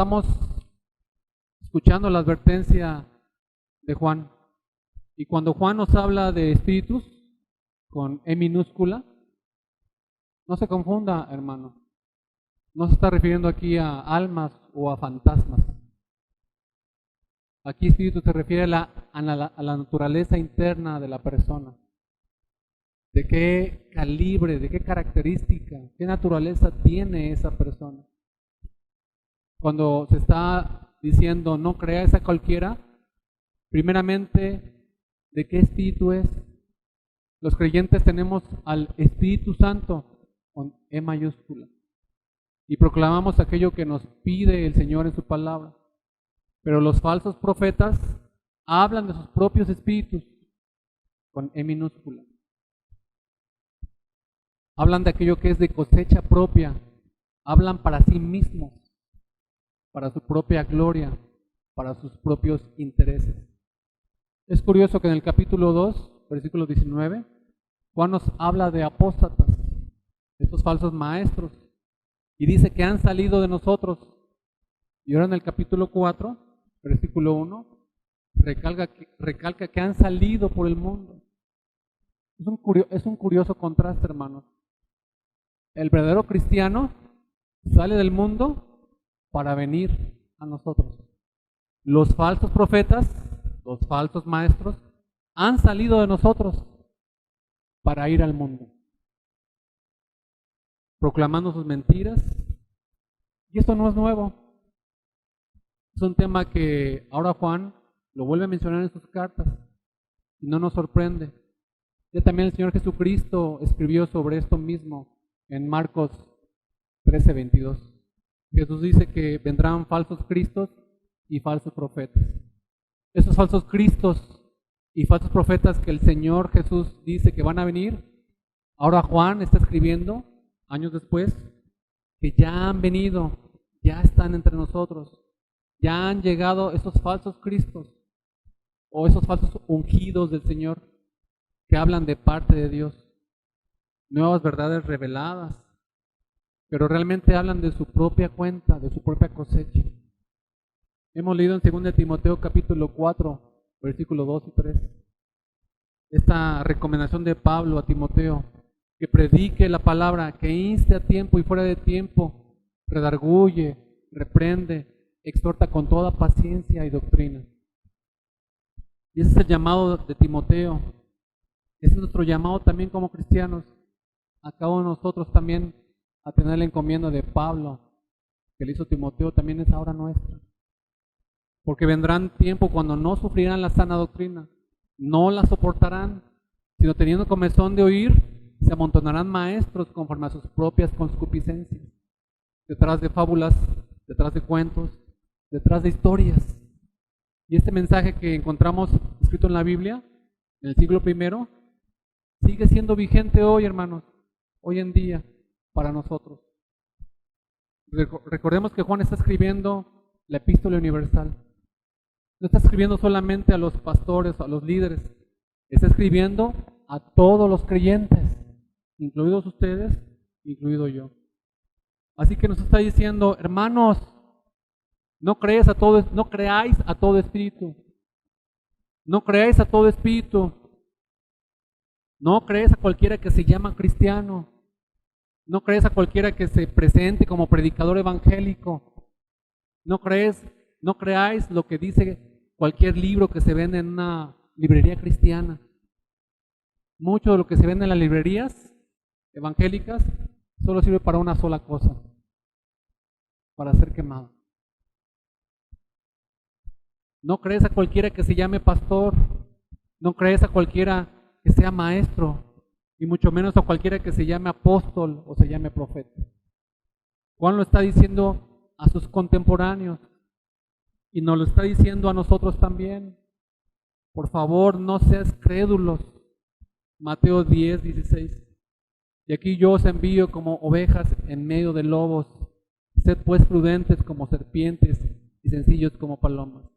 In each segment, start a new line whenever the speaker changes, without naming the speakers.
estamos escuchando la advertencia de Juan, y cuando Juan nos habla de espíritus con E minúscula, no se confunda, hermano. No se está refiriendo aquí a almas o a fantasmas. Aquí espíritu se refiere a la naturaleza interna de la persona. ¿De qué calibre, de qué característica, qué naturaleza tiene esa persona? Cuando se está diciendo no creáis a cualquiera, primeramente, ¿de qué espíritu es? Los creyentes tenemos al Espíritu Santo con E mayúscula y proclamamos aquello que nos pide el Señor en su palabra. Pero los falsos profetas hablan de sus propios espíritus con E minúscula. Hablan de aquello que es de cosecha propia. Hablan para sí mismos, para su propia gloria, para sus propios intereses. Es curioso que en el capítulo 2, versículo 19, Juan nos habla de apóstatas, estos falsos maestros, y dice que han salido de nosotros. Y ahora en el capítulo 4, versículo 1, recalca que han salido por el mundo. Es un curioso contraste, hermanos. El verdadero cristiano sale del mundo para venir a nosotros. Los falsos profetas, los falsos maestros, han salido de nosotros para ir al mundo, proclamando sus mentiras. Y esto no es nuevo. Es un tema que ahora Juan lo vuelve a mencionar en sus cartas y no nos sorprende. Ya también el Señor Jesucristo escribió sobre esto mismo en Marcos 13:22. Jesús dice que vendrán falsos cristos y falsos profetas. Esos falsos cristos y falsos profetas que el Señor Jesús dice que van a venir, ahora Juan está escribiendo, años después, que ya han venido, ya están entre nosotros, ya han llegado esos falsos cristos o esos falsos ungidos del Señor que hablan de parte de Dios, nuevas verdades reveladas, pero realmente hablan de su propia cuenta, de su propia cosecha. Hemos leído en 2 Timoteo capítulo 4, versículos 2 y 3, esta recomendación de Pablo a Timoteo, que predique la palabra, que inste a tiempo y fuera de tiempo, redarguye, reprende, exhorta con toda paciencia y doctrina. Y ese es el llamado de Timoteo. Ese es nuestro llamado también como cristianos, a cada uno de nosotros también a tener la encomienda de Pablo, que le hizo Timoteo, también es ahora nuestra. Porque vendrán tiempos cuando no sufrirán la sana doctrina, no la soportarán, sino teniendo comezón de oír, se amontonarán maestros conforme a sus propias concupiscencias, detrás de fábulas, detrás de cuentos, detrás de historias. Y este mensaje que encontramos escrito en la Biblia, en el siglo I, sigue siendo vigente hoy, hermanos, hoy en día, para nosotros. Recordemos que Juan está escribiendo la epístola universal. No está escribiendo solamente a los pastores, a los líderes, está escribiendo a todos los creyentes, incluidos ustedes, incluido yo. Así que nos está diciendo, hermanos, no creáis a todo espíritu, no creáis a todo espíritu, no creáis a cualquiera que se llama cristiano, no creáis a cualquiera que se presente como predicador evangélico, no creáis lo que dice cualquier libro que se vende en una librería cristiana. Mucho de lo que se vende en las librerías evangélicas solo sirve para una sola cosa, para ser quemado. No crees a cualquiera que se llame pastor, no crees a cualquiera que sea maestro, y mucho menos a cualquiera que se llame apóstol o se llame profeta. Juan lo está diciendo a sus contemporáneos y nos lo está diciendo a nosotros también. Por favor, no seas crédulos. Mateo 10:16. Y aquí yo os envío como ovejas en medio de lobos. Sed pues prudentes como serpientes y sencillos como palomas.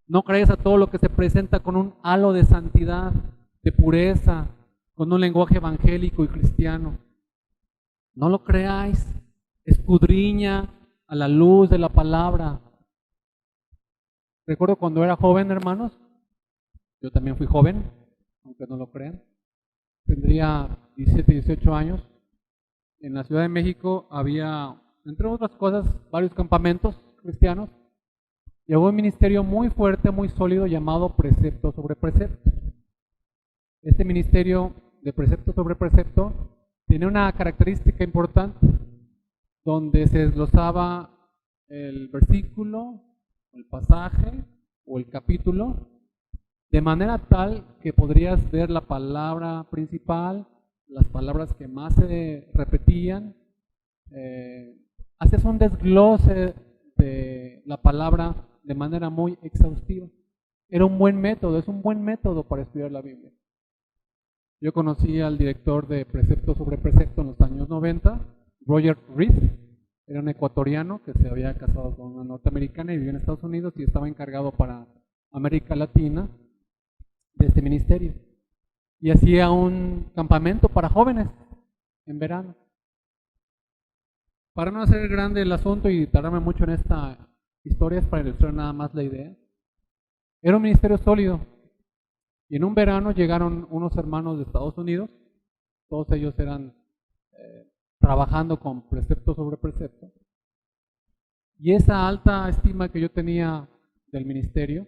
No creáis a todo lo que se presenta con un halo de santidad, de pureza, con un lenguaje evangélico y cristiano. No lo creáis. Escudriña a la luz de la palabra. Recuerdo cuando era joven, hermanos, yo también fui joven, aunque no lo crean, tendría 17, 18 años. En la Ciudad de México había, entre otras cosas, varios campamentos cristianos. Llegó un ministerio muy fuerte, muy sólido, llamado Precepto sobre Precepto. Este ministerio de Precepto sobre Precepto tiene una característica importante, donde se desglosaba el versículo, el pasaje o el capítulo, de manera tal que podrías ver la palabra principal, las palabras que más se repetían. Haces un desglose de la palabra de manera muy exhaustiva. Era un buen método, es un buen método para estudiar la Biblia. Yo conocí al director de Precepto sobre Precepto en los años 90, Roger Reed. Era un ecuatoriano que se había casado con una norteamericana y vivía en Estados Unidos y estaba encargado para América Latina de este ministerio. Y hacía un campamento para jóvenes en verano. Para no hacer grande el asunto y tardarme mucho en esta historia, es para ilustrar nada más la idea. Era un ministerio sólido. Y en un verano llegaron unos hermanos de Estados Unidos, todos ellos eran trabajando con precepto sobre precepto. Y esa alta estima que yo tenía del ministerio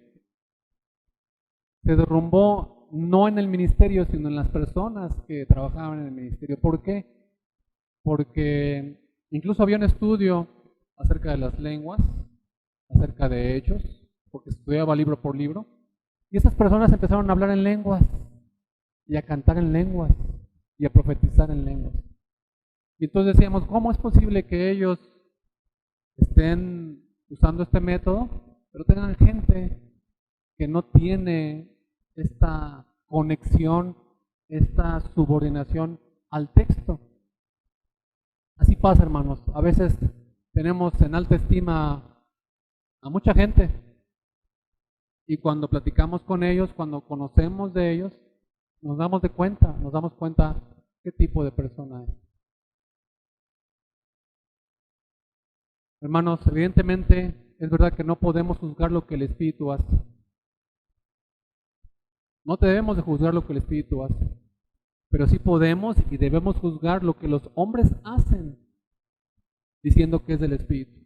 se derrumbó no en el ministerio, sino en las personas que trabajaban en el ministerio. ¿Por qué? Porque incluso había un estudio acerca de las lenguas, acerca de hechos, porque estudiaba libro por libro. Y esas personas empezaron a hablar en lenguas, y a cantar en lenguas, y a profetizar en lenguas. Y entonces decíamos, ¿cómo es posible que ellos estén usando este método, pero tengan gente que no tiene esta conexión, esta subordinación al texto? Así pasa, hermanos. A veces tenemos en alta estima a mucha gente, y cuando platicamos con ellos, cuando conocemos de ellos, nos damos cuenta qué tipo de persona es. Hermanos, evidentemente es verdad que no podemos juzgar lo que el Espíritu hace. No debemos de juzgar lo que el Espíritu hace, pero sí podemos y debemos juzgar lo que los hombres hacen, diciendo que es del Espíritu.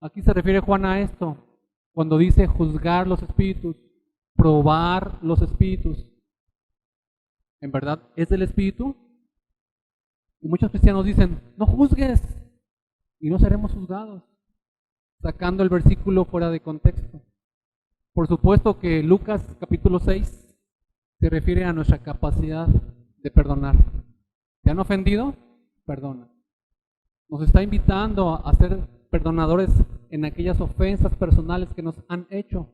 Aquí se refiere Juan a esto, cuando dice juzgar los espíritus, probar los espíritus. ¿En verdad es del Espíritu? Y muchos cristianos dicen, no juzgues y no seremos juzgados, sacando el versículo fuera de contexto. Por supuesto que Lucas capítulo 6 se refiere a nuestra capacidad de perdonar. ¿Te han ofendido? Perdona. Nos está invitando a ser perdonadores en aquellas ofensas personales que nos han hecho.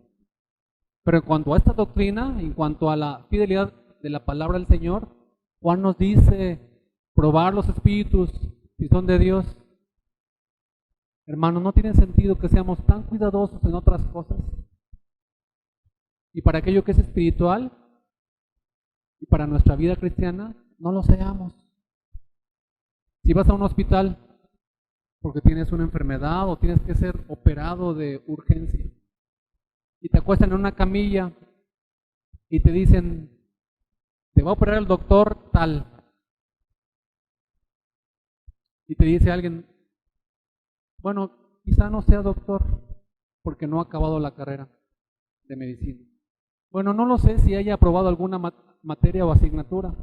Pero en cuanto a esta doctrina, en cuanto a la fidelidad de la palabra del Señor, Juan nos dice probar los espíritus si son de Dios. Hermanos, no tiene sentido que seamos tan cuidadosos en otras cosas, y para aquello que es espiritual y para nuestra vida cristiana no lo seamos. Si vas a un hospital porque tienes una enfermedad o tienes que ser operado de urgencia y te acuestan en una camilla y te dicen, te va a operar el doctor tal, y te dice alguien, bueno, quizá no sea doctor porque no ha acabado la carrera de medicina. Bueno, no lo sé si haya aprobado alguna materia o asignatura,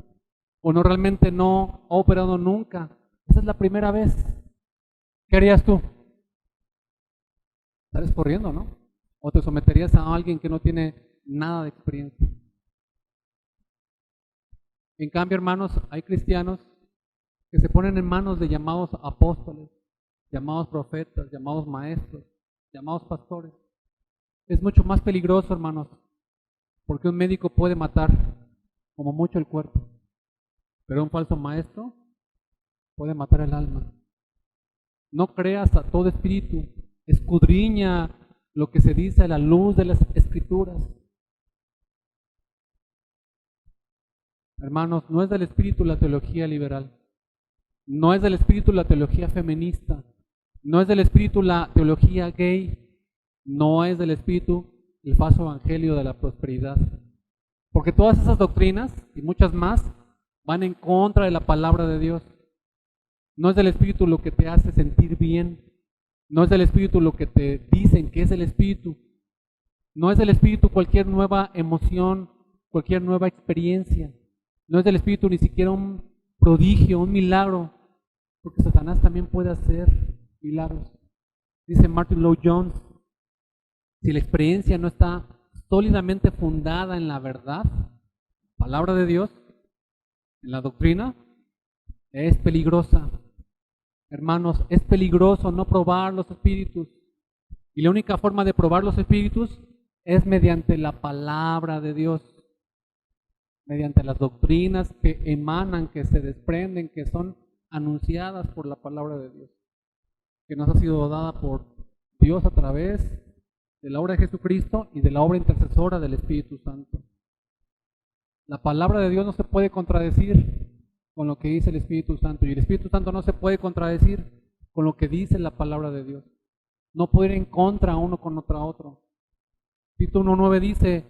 o no, realmente no ha operado nunca. Esa es la primera vez. ¿Qué harías tú? Estarías corriendo, ¿no? O te someterías a alguien que no tiene nada de experiencia. En cambio, hermanos, hay cristianos que se ponen en manos de llamados apóstoles, llamados profetas, llamados maestros, llamados pastores. Es mucho más peligroso, hermanos, porque un médico puede matar como mucho el cuerpo, pero un falso maestro puede matar el alma. No creas a todo espíritu, escudriña lo que se dice a la luz de las Escrituras. Hermanos, no es del espíritu la teología liberal, no es del espíritu la teología feminista, No es del Espíritu la teología gay. No es del Espíritu el falso evangelio de la prosperidad. Porque todas esas doctrinas y muchas más van en contra de la palabra de Dios. No es del Espíritu lo que te hace sentir bien. No es del Espíritu lo que te dicen que es el Espíritu. No es del Espíritu cualquier nueva emoción, cualquier nueva experiencia. No es del Espíritu ni siquiera un prodigio, un milagro, porque Satanás también puede hacer milagros. Dice Martin Lloyd-Jones, si la experiencia no está sólidamente fundada en la verdad, palabra de Dios, en la doctrina, es peligrosa. Hermanos, es peligroso no probar los espíritus. Y la única forma de probar los espíritus es mediante la palabra de Dios, mediante las doctrinas que emanan, que se desprenden, que son anunciadas por la palabra de Dios, que nos ha sido dada por Dios a través de la obra de Jesucristo y de la obra intercesora del Espíritu Santo. La palabra de Dios no se puede contradecir con lo que dice el Espíritu Santo, y el Espíritu Santo no se puede contradecir con lo que dice la palabra de Dios. No puede ir en contra uno con otro. Tito 1:9 dice,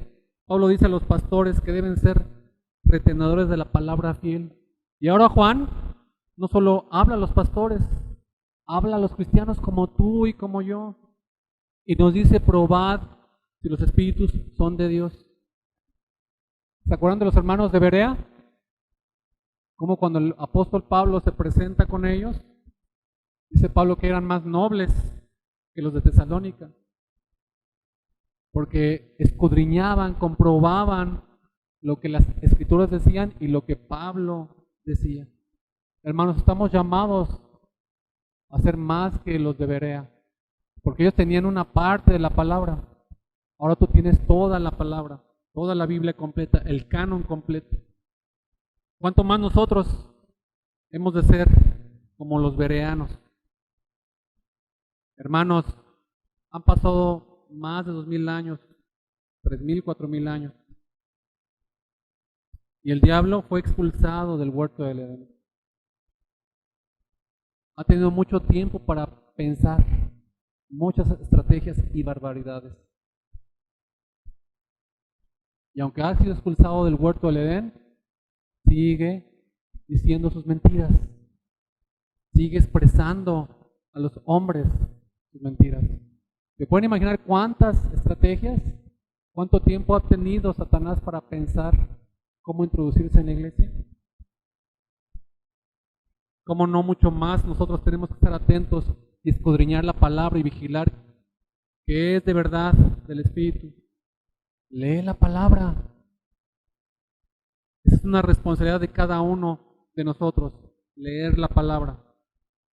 Pablo dice a los pastores que deben ser retenedores de la palabra fiel. Y ahora Juan no solo habla a los pastores, habla a los cristianos como tú y como yo. Y nos dice, probad si los espíritus son de Dios. ¿Se acuerdan de los hermanos de Berea? Como cuando el apóstol Pablo se presenta con ellos, dice Pablo que eran más nobles que los de Tesalónica, porque escudriñaban, comprobaban lo que las escrituras decían y lo que Pablo decía. Hermanos, estamos llamados a ser más que los de Berea, porque ellos tenían una parte de la palabra. Ahora tú tienes toda la palabra, toda la Biblia completa, el canon completo. ¿Cuánto más nosotros hemos de ser como los bereanos? Hermanos, han pasado más de 2000 años, 3000, 4000 años, y el diablo fue expulsado del huerto del Edén. Ha tenido mucho tiempo para pensar muchas estrategias y barbaridades. Y aunque ha sido expulsado del huerto del Edén, sigue diciendo sus mentiras, sigue expresando a los hombres sus mentiras. ¿Se pueden imaginar cuántas estrategias, cuánto tiempo ha tenido Satanás para pensar cómo introducirse en la iglesia? ¿Cómo no mucho más nosotros tenemos que estar atentos y escudriñar la palabra y vigilar que es de verdad del Espíritu? Lee la palabra. Esa es una responsabilidad de cada uno de nosotros, leer la palabra,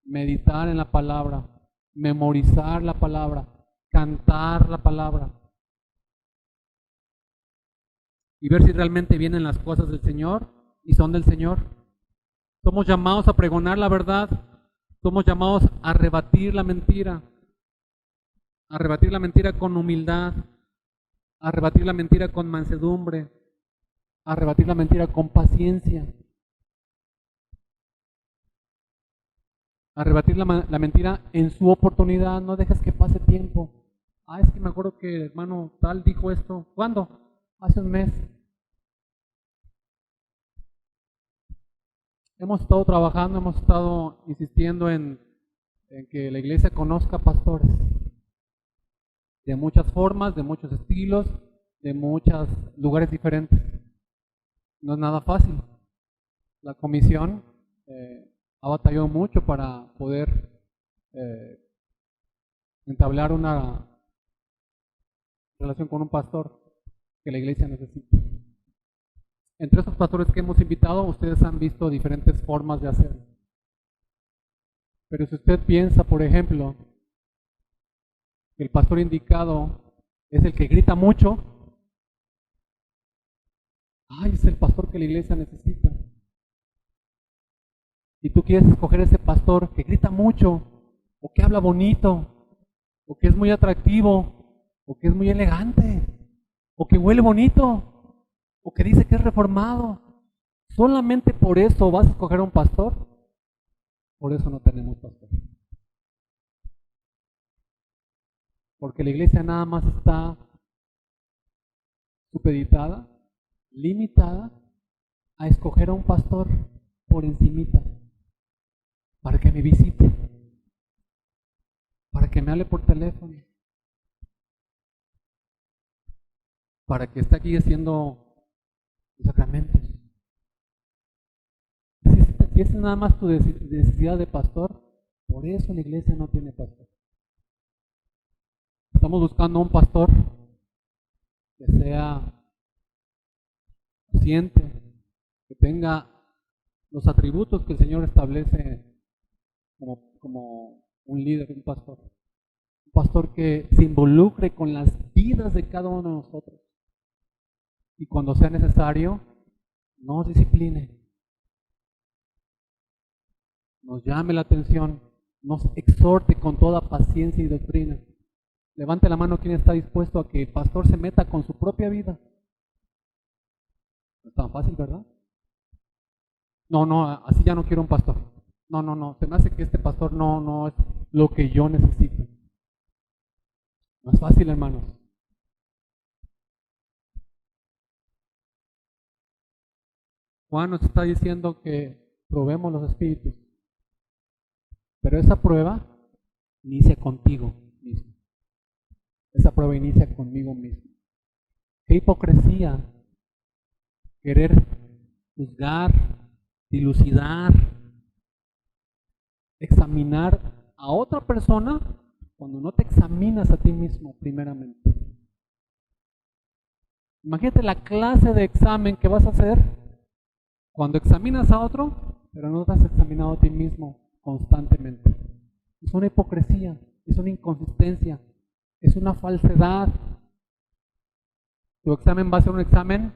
meditar en la palabra, memorizar la palabra, cantar la palabra y ver si realmente vienen las cosas del Señor y son del Señor. Somos llamados a pregonar la verdad, somos llamados a rebatir la mentira con humildad, a rebatir la mentira con mansedumbre, a rebatir la mentira con paciencia, a rebatir la mentira en su oportunidad. No dejes que pase tiempo. Es que me acuerdo que el hermano tal dijo esto. ¿Cuándo? Hace un mes. Hemos estado trabajando, hemos estado insistiendo en que la iglesia conozca pastores de muchas formas, de muchos estilos, de muchos lugares diferentes. No es nada fácil. La comisión ha batallado mucho para poder entablar una relación con un pastor que la iglesia necesita. Entre esos pastores que hemos invitado, ustedes han visto diferentes formas de hacerlo. Pero si usted piensa, por ejemplo, que el pastor indicado es el que grita mucho, es el pastor que la iglesia necesita. Y tú quieres escoger ese pastor que grita mucho, o que habla bonito, o que es muy atractivo, o que es muy elegante, o que huele bonito, o que dice que es reformado. ¿Solamente por eso vas a escoger a un pastor? Por eso no tenemos pastor. porque la iglesia nada más está supeditada, limitada a escoger a un pastor por encimita para que me visite, para que me hable por teléfono, para que esté aquí haciendo los sacramentos. Si esa es nada más tu necesidad de pastor, por eso la iglesia no tiene pastor. Estamos buscando un pastor que sea consciente, que tenga los atributos que el Señor establece como un líder, un pastor. Un pastor que se involucre con las vidas de cada uno de nosotros. Y cuando sea necesario, nos discipline, nos llame la atención, nos exhorte con toda paciencia y doctrina. Levante la mano quien está dispuesto a que el pastor se meta con su propia vida. No es tan fácil, ¿verdad? No, así ya no quiero un pastor. No, se me hace que este pastor no es lo que yo necesito. No es fácil, hermanos. Juan nos está diciendo que probemos los espíritus, pero esa prueba inicia contigo mismo. Esa prueba inicia conmigo mismo. Qué hipocresía querer juzgar, dilucidar, examinar a otra persona cuando no te examinas a ti mismo primeramente. Imagínate la clase de examen que vas a hacer cuando examinas a otro, pero no te has examinado a ti mismo constantemente. Es una hipocresía, es una inconsistencia, es una falsedad. Tu examen va a ser un examen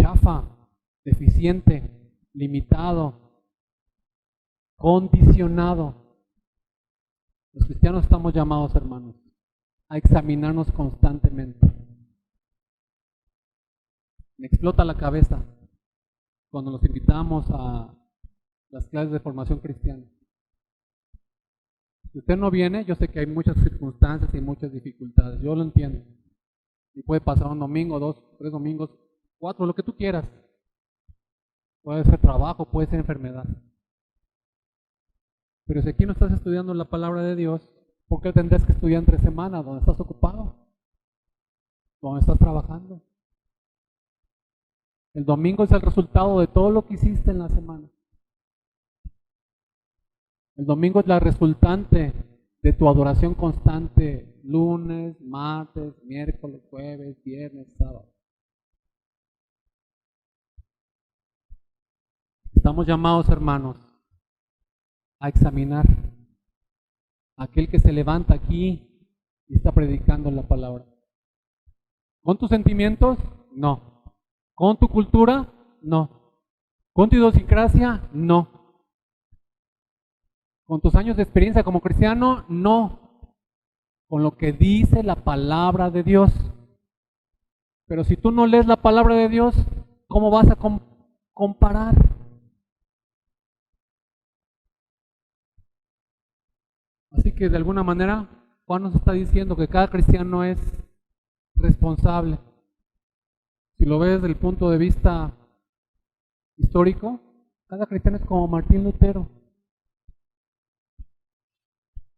chafa, deficiente, limitado, condicionado. Los cristianos estamos llamados, hermanos, a examinarnos constantemente. Me explota la cabeza cuando nos invitamos a las clases de formación cristiana. Si usted no viene, yo sé que hay muchas circunstancias y muchas dificultades, yo lo entiendo. Y puede pasar un domingo, 2, 3 domingos, 4, lo que tú quieras. Puede ser trabajo, puede ser enfermedad. Pero si aquí no estás estudiando la palabra de Dios, ¿por qué tendrás que estudiar entre semanas donde estás ocupado? Donde estás trabajando. El domingo es el resultado de todo lo que hiciste en la semana. El domingo es la resultante de tu adoración constante, lunes, martes, miércoles, jueves, viernes, sábado. Estamos llamados, hermanos, a examinar a aquel que se levanta aquí y está predicando la palabra. ¿Con tus sentimientos? No. ¿Con tu cultura? No. ¿Con tu idiosincrasia? No. ¿Con tus años de experiencia como cristiano? No. Con lo que dice la palabra de Dios. Pero si tú no lees la palabra de Dios, ¿cómo vas a comparar? Así que de alguna manera Juan nos está diciendo que cada cristiano es responsable. Si lo ves desde el punto de vista histórico, cada cristiano es como Martín Lutero.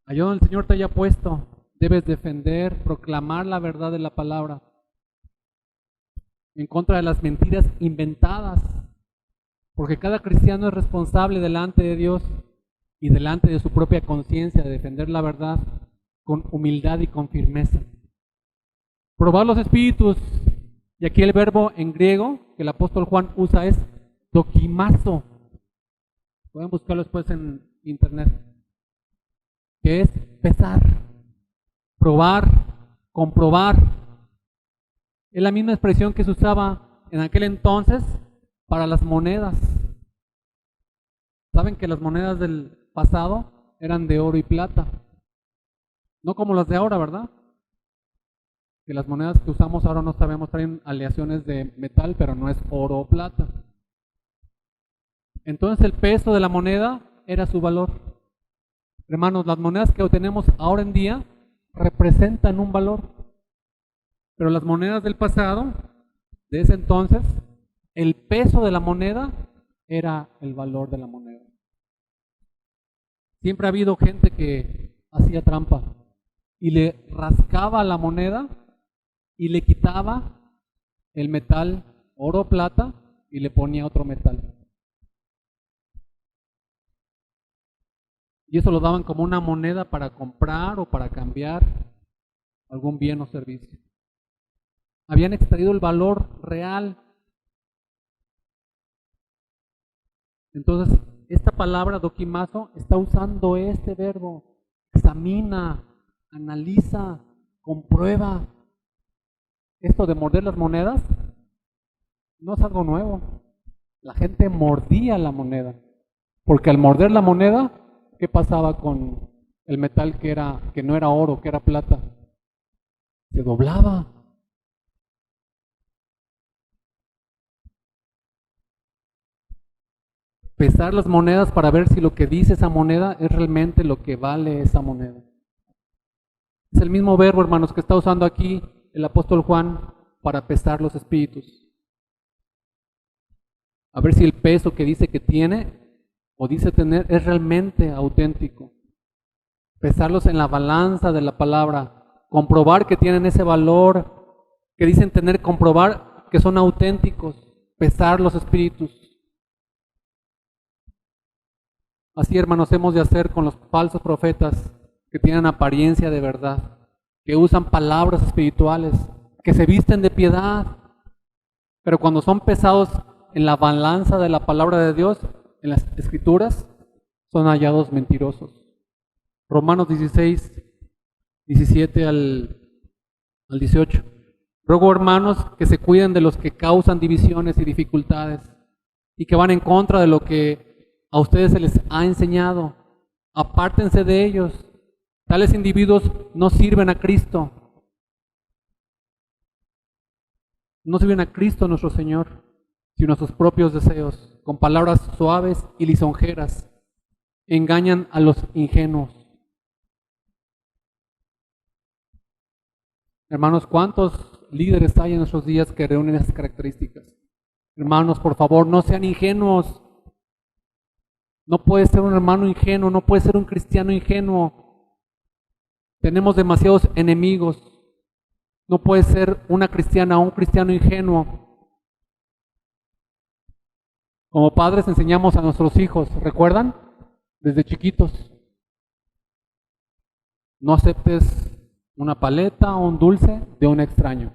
Allá donde el Señor te haya puesto, debes defender, proclamar la verdad de la palabra en contra de las mentiras inventadas, porque cada cristiano es responsable delante de Dios y delante de su propia conciencia de defender la verdad con humildad y con firmeza. Probar los espíritus, y aquí el verbo en griego que el apóstol Juan usa es dokimazo. Pueden buscarlo después en internet. Que es pesar, probar, comprobar. Es la misma expresión que se usaba en aquel entonces para las monedas. Saben que las monedas del pasado eran de oro y plata. No como las de ahora, ¿verdad? Que las monedas que usamos ahora no sabemos, traen aleaciones de metal, pero no es oro o plata. Entonces el peso de la moneda era su valor. Hermanos, las monedas que tenemos ahora en día representan un valor. Pero las monedas del pasado, de ese entonces, el peso de la moneda era el valor de la moneda. Siempre ha habido gente que hacía trampa y le rascaba la moneda y le quitaba el metal, oro o plata, y le ponía otro metal. Y eso lo daban como una moneda para comprar o para cambiar algún bien o servicio. Habían extraído el valor real. Entonces, esta palabra dokimazo está usando este verbo. Examina, analiza, comprueba. Esto de morder las monedas no es algo nuevo. La gente mordía la moneda. Porque al morder la moneda, ¿qué pasaba con el metal que no era oro, que era plata? Se doblaba. Pesar las monedas para ver si lo que dice esa moneda es realmente lo que vale esa moneda. Es el mismo verbo, hermanos, que está usando aquí el apóstol Juan para pesar los espíritus. A ver si el peso que dice que tiene o dice tener es realmente auténtico. Pesarlos en la balanza de la palabra, comprobar que tienen ese valor que dicen tener, comprobar que son auténticos, pesar los espíritus. Así, hermanos, hemos de hacer con los falsos profetas que tienen apariencia de verdad, que usan palabras espirituales, que se visten de piedad, pero cuando son pesados en la balanza de la palabra de Dios, en las escrituras, son hallados mentirosos. Romanos 16, 17 al 18. Ruego, hermanos, que se cuiden de los que causan divisiones y dificultades y que van en contra de lo que a ustedes se les ha enseñado. Apártense de ellos. Tales individuos no sirven a Cristo. No sirven a Cristo nuestro Señor, sino a sus propios deseos. Con palabras suaves y lisonjeras engañan a los ingenuos. Hermanos, ¿cuántos líderes hay en nuestros días que reúnen esas características? Hermanos, por favor, no sean ingenuos. No puede ser un hermano ingenuo, no puede ser un cristiano ingenuo. Tenemos demasiados enemigos. No puede ser una cristiana o un cristiano ingenuo. Como padres enseñamos a nuestros hijos, ¿recuerdan? Desde chiquitos. No aceptes una paleta o un dulce de un extraño.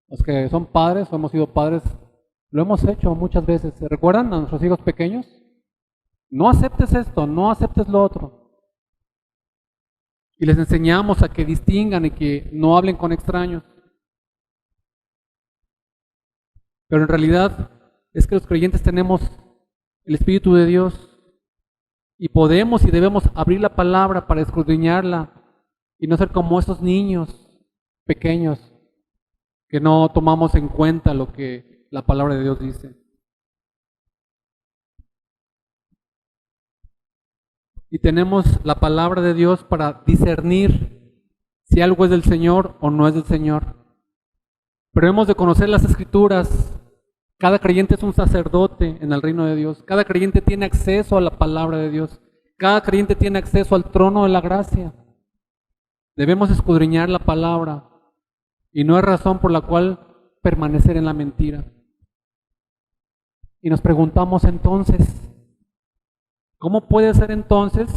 Los que son padres o hemos sido padres, lo hemos hecho muchas veces. ¿Se recuerdan a nuestros hijos pequeños? No aceptes esto, no aceptes lo otro. Y les enseñamos a que distingan y que no hablen con extraños. Pero en realidad es que los creyentes tenemos el Espíritu de Dios y podemos y debemos abrir la palabra para escudriñarla y no ser como esos niños pequeños que no tomamos en cuenta lo que la palabra de Dios dice. Y tenemos la palabra de Dios para discernir si algo es del Señor o no es del Señor. Pero hemos de conocer las Escrituras. Cada creyente es un sacerdote en el reino de Dios. Cada creyente tiene acceso a la palabra de Dios. Cada creyente tiene acceso al trono de la gracia. Debemos escudriñar la palabra y no hay razón por la cual permanecer en la mentira. Y nos preguntamos entonces, ¿cómo puede ser entonces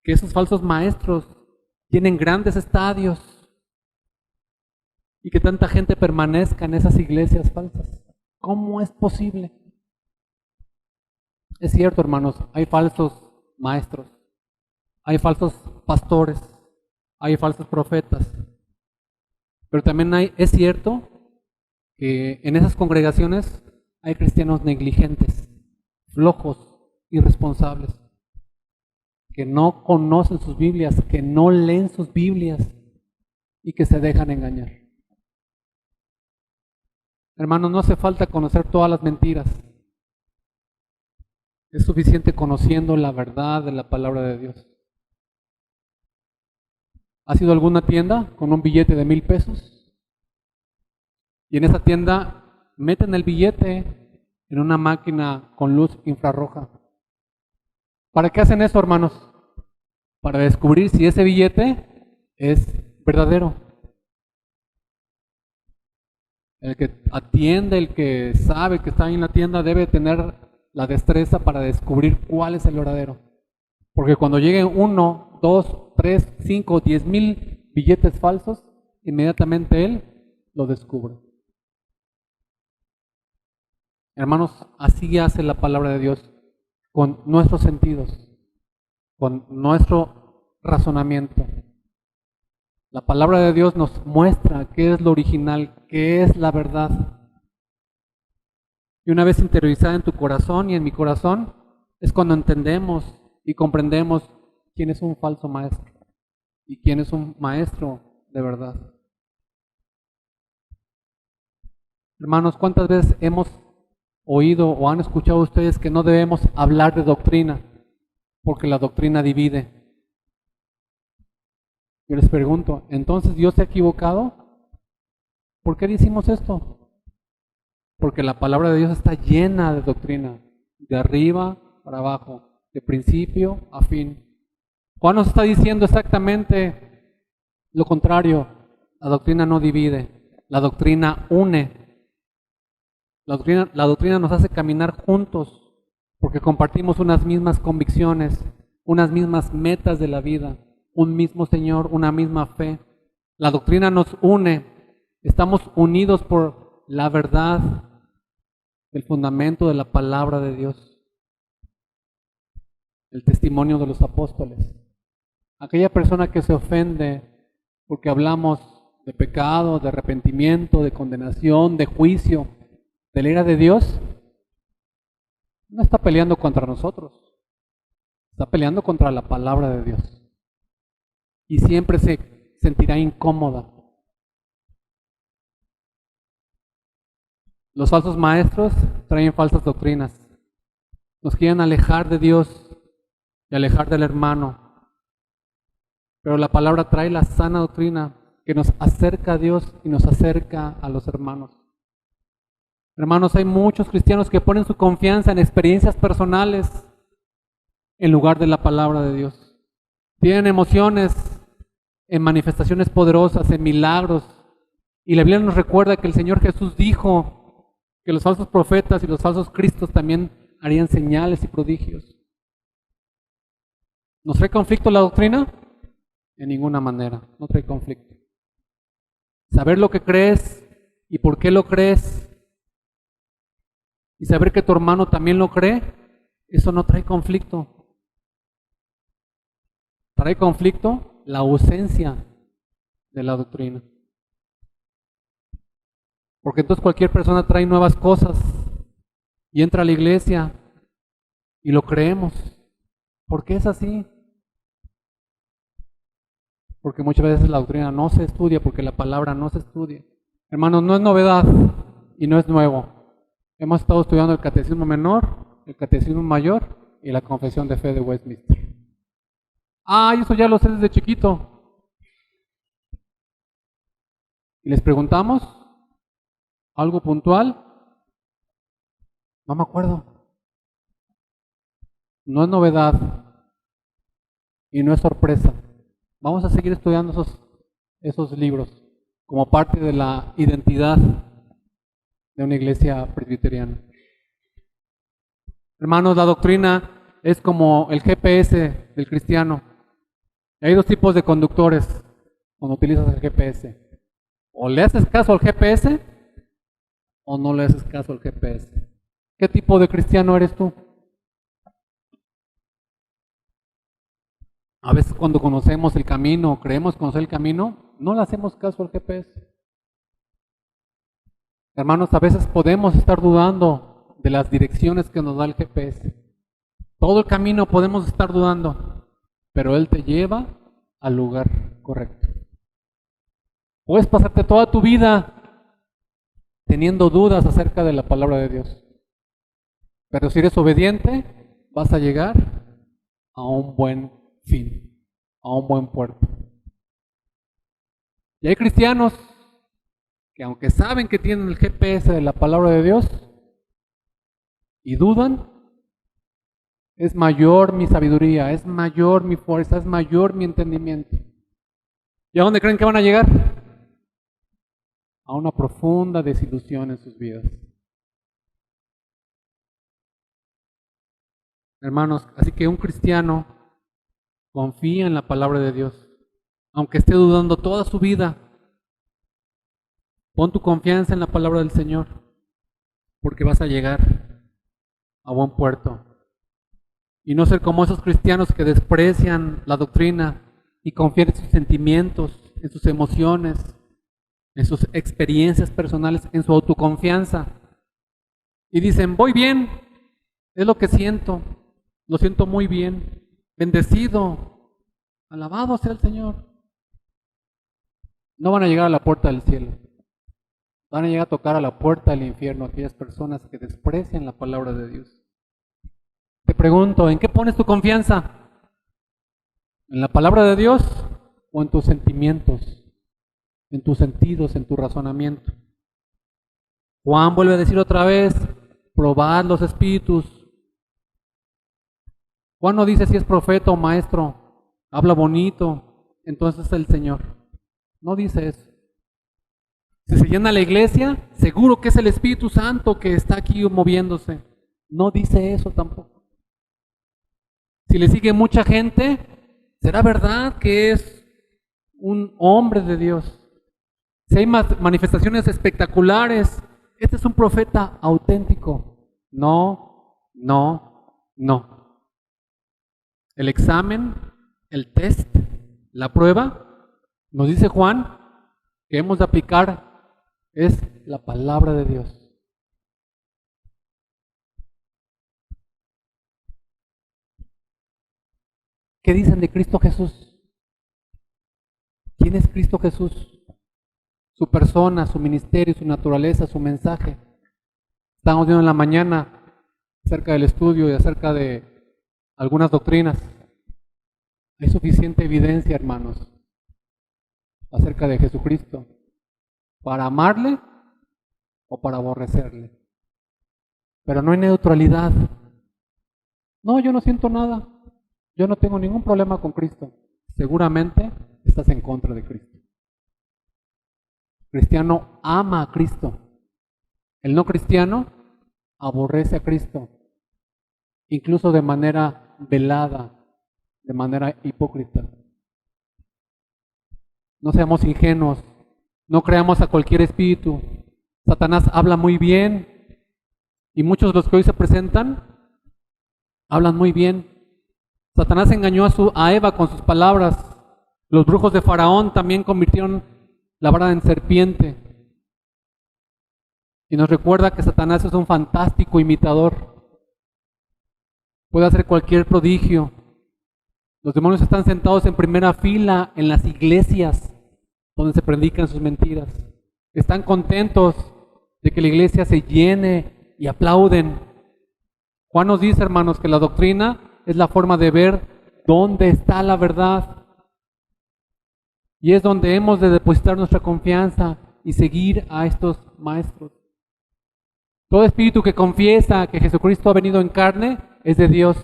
que esos falsos maestros tienen grandes estadios y que tanta gente permanezca en esas iglesias falsas? ¿Cómo es posible? Es cierto, hermanos, hay falsos maestros, hay falsos pastores, hay falsos profetas, pero también es cierto que en esas congregaciones hay cristianos negligentes, flojos, irresponsables, que no conocen sus Biblias, que no leen sus Biblias y que se dejan engañar. Hermanos, no hace falta conocer todas las mentiras. Es suficiente conociendo la verdad de la palabra de Dios. ¿Has ido a alguna tienda con un billete de 1,000 pesos? Y en esa tienda meten el billete en una máquina con luz infrarroja. ¿Para qué hacen eso, hermanos? Para descubrir si ese billete es verdadero. El que atiende, el que sabe que está ahí en la tienda debe tener la destreza para descubrir cuál es el verdadero. Porque cuando lleguen 1, 2, 3, 5, 10,000 billetes falsos, inmediatamente él lo descubre. Hermanos, así hace la palabra de Dios con nuestros sentidos, con nuestro razonamiento. La palabra de Dios nos muestra qué es lo original, qué es la verdad. Y una vez interiorizada en tu corazón y en mi corazón, es cuando entendemos y comprendemos quién es un falso maestro y quién es un maestro de verdad. Hermanos, ¿cuántas veces hemos oído o han escuchado ustedes que no debemos hablar de doctrina porque la doctrina divide? Yo les pregunto, ¿entonces Dios se ha equivocado? ¿Por qué decimos esto? Porque la palabra de Dios está llena de doctrina, de arriba para abajo, de principio a fin. Juan nos está diciendo exactamente lo contrario. La doctrina no divide, la doctrina une. La doctrina nos hace caminar juntos porque compartimos unas mismas convicciones, unas mismas metas de la vida, un mismo Señor, una misma fe. La doctrina nos une, estamos unidos por la verdad, el fundamento de la palabra de Dios, el testimonio de los apóstoles. Aquella persona que se ofende porque hablamos de pecado, de arrepentimiento, de condenación, de juicio, de la ira de Dios, no está peleando contra nosotros, está peleando contra la palabra de Dios. Y siempre se sentirá incómoda. Los falsos maestros traen falsas doctrinas. Nos quieren alejar de Dios y alejar del hermano. Pero la palabra trae la sana doctrina que nos acerca a Dios y nos acerca a los hermanos. Hermanos, hay muchos cristianos que ponen su confianza en experiencias personales en lugar de la palabra de Dios. Tienen emociones en manifestaciones poderosas, en milagros. Y la Biblia nos recuerda que el Señor Jesús dijo que los falsos profetas y los falsos cristos también harían señales y prodigios. ¿Nos trae conflicto la doctrina? En ninguna manera, no trae conflicto. Saber lo que crees y por qué lo crees y saber que tu hermano también lo cree, eso no trae conflicto. Trae conflicto la ausencia de la doctrina. Porque entonces cualquier persona trae nuevas cosas y entra a la iglesia y lo creemos. ¿Por qué es así? Porque muchas veces la doctrina no se estudia, porque la palabra no se estudia. Hermanos, no es novedad y no es nuevo. Hemos estado estudiando el catecismo menor, el catecismo mayor y la confesión de fe de Westminster. Eso ya lo sé desde chiquito. Y les preguntamos algo puntual. No me acuerdo. No es novedad y no es sorpresa. Vamos a seguir estudiando esos libros como parte de la identidad de una iglesia presbiteriana. Hermanos, la doctrina es como el GPS del cristiano. Hay dos tipos de conductores cuando utilizas el GPS. O le haces caso al GPS o no le haces caso al GPS. ¿Qué tipo de cristiano eres tú? A veces cuando conocemos el camino, creemos conocer el camino, no le hacemos caso al GPS. Hermanos, a veces podemos estar dudando de las direcciones que nos da el GPS. Todo el camino podemos estar dudando, pero Él te lleva al lugar correcto. Puedes pasarte toda tu vida teniendo dudas acerca de la palabra de Dios. Pero si eres obediente, vas a llegar a un buen fin, a un buen puerto. Y hay cristianos que aunque saben que tienen el GPS de la palabra de Dios y dudan, es mayor mi sabiduría, es mayor mi fuerza, es mayor mi entendimiento. ¿Y a dónde creen que van a llegar? A una profunda desilusión en sus vidas. Hermanos, así que un cristiano confía en la palabra de Dios, aunque esté dudando toda su vida. Pon tu confianza en la palabra del Señor, porque vas a llegar a buen puerto. Y no ser como esos cristianos que desprecian la doctrina y confían en sus sentimientos, en sus emociones, en sus experiencias personales, en su autoconfianza. Y dicen, voy bien, es lo que siento, lo siento muy bien, bendecido, alabado sea el Señor. No van a llegar a la puerta del cielo. Van a llegar a tocar a la puerta del infierno aquellas personas que desprecian la palabra de Dios. Te pregunto, ¿en qué pones tu confianza? ¿En la palabra de Dios o en tus sentimientos, en tus sentidos, en tu razonamiento? Juan vuelve a decir otra vez, probad los espíritus. Juan no dice si es profeta o maestro, habla bonito, entonces es el Señor. No dice eso. Si se llena la iglesia, seguro que es el Espíritu Santo que está aquí moviéndose. No dice eso tampoco. Si le sigue mucha gente, ¿será verdad que es un hombre de Dios? Si hay manifestaciones espectaculares, este es un profeta auténtico. No, no, no. El examen, el test, la prueba, nos dice Juan que hemos de aplicar es la palabra de Dios. ¿Qué dicen de Cristo Jesús? ¿Quién es Cristo Jesús? Su persona, su ministerio, su naturaleza, su mensaje. Estamos viendo en la mañana acerca del estudio y acerca de algunas doctrinas. Hay suficiente evidencia, hermanos, acerca de Jesucristo para amarle o para aborrecerle. Pero no hay neutralidad. No, yo no siento nada. Yo no tengo ningún problema con Cristo. Seguramente estás en contra de Cristo. El cristiano ama a Cristo. El no cristiano aborrece a Cristo, incluso de manera velada, de manera hipócrita. No seamos ingenuos, no creamos a cualquier espíritu. Satanás habla muy bien y muchos de los que hoy se presentan hablan muy bien. Satanás engañó a Eva con sus palabras. Los brujos de Faraón también convirtieron la vara en serpiente. Y nos recuerda que Satanás es un fantástico imitador. Puede hacer cualquier prodigio. Los demonios están sentados en primera fila en las iglesias donde se predican sus mentiras. Están contentos de que la iglesia se llene y aplauden. Juan nos dice, hermanos, que la doctrina es la forma de ver dónde está la verdad. Y es donde hemos de depositar nuestra confianza y seguir a estos maestros. Todo espíritu que confiesa que Jesucristo ha venido en carne es de Dios.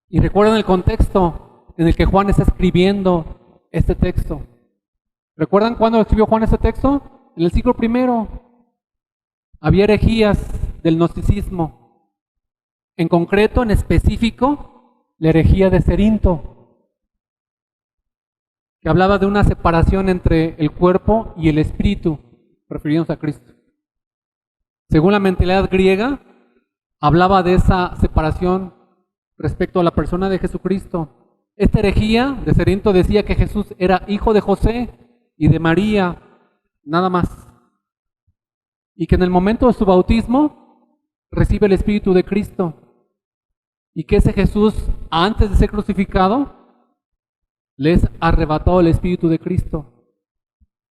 Y recuerden el contexto en el que Juan está escribiendo este texto. ¿Recuerdan cuándo escribió Juan este texto? En el siglo I. Había herejías del gnosticismo. En concreto, en específico, la herejía de Cerinto, que hablaba de una separación entre el cuerpo y el espíritu, refiriéndose a Cristo. Según la mentalidad griega, hablaba de esa separación respecto a la persona de Jesucristo. Esta herejía de Cerinto decía que Jesús era hijo de José y de María, nada más. Y que en el momento de su bautismo recibe el Espíritu de Cristo. Y que ese Jesús, antes de ser crucificado, les arrebató el Espíritu de Cristo.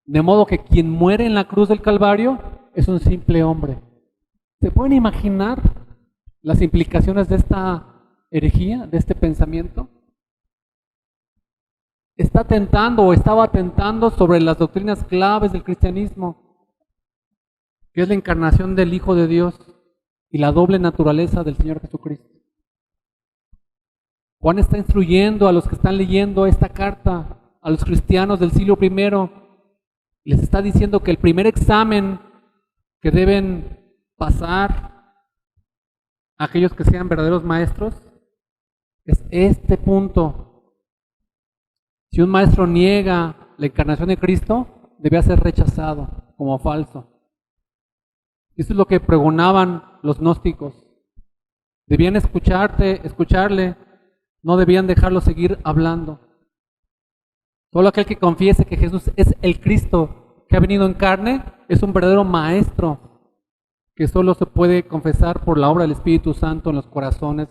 De modo que quien muere en la cruz del Calvario es un simple hombre. ¿Se pueden imaginar las implicaciones de esta herejía, de este pensamiento? está atentando o estaba atentando sobre las doctrinas claves del cristianismo, que es la encarnación del Hijo de Dios y la doble naturaleza del Señor Jesucristo. Juan está instruyendo a los que están leyendo esta carta, a los cristianos del siglo I, les está diciendo que el primer examen que deben pasar aquellos que sean verdaderos maestros es este punto. Si un maestro niega la encarnación de Cristo, debe ser rechazado como falso. Eso es lo que pregonaban los gnósticos. Debían escucharle, no debían dejarlo seguir hablando. Solo aquel que confiese que Jesús es el Cristo que ha venido en carne es un verdadero maestro, que solo se puede confesar por la obra del Espíritu Santo en los corazones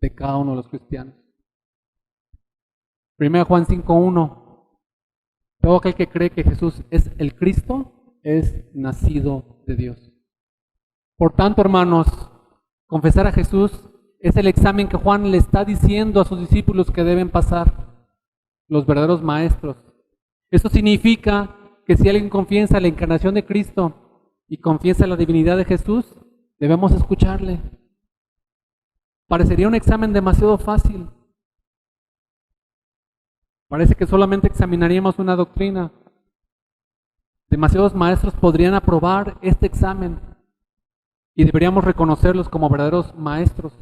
de cada uno de los cristianos. 1 Juan 5:1. Todo aquel que cree que Jesús es el Cristo es nacido de Dios. Por tanto, hermanos, confesar a Jesús es el examen que Juan le está diciendo a sus discípulos que deben pasar, los verdaderos maestros. Eso significa que si alguien confiesa la encarnación de Cristo y confiesa la divinidad de Jesús, debemos escucharle. Parecería un examen demasiado fácil. Parece que solamente examinaríamos una doctrina. Demasiados maestros podrían aprobar este examen y deberíamos reconocerlos como verdaderos maestros.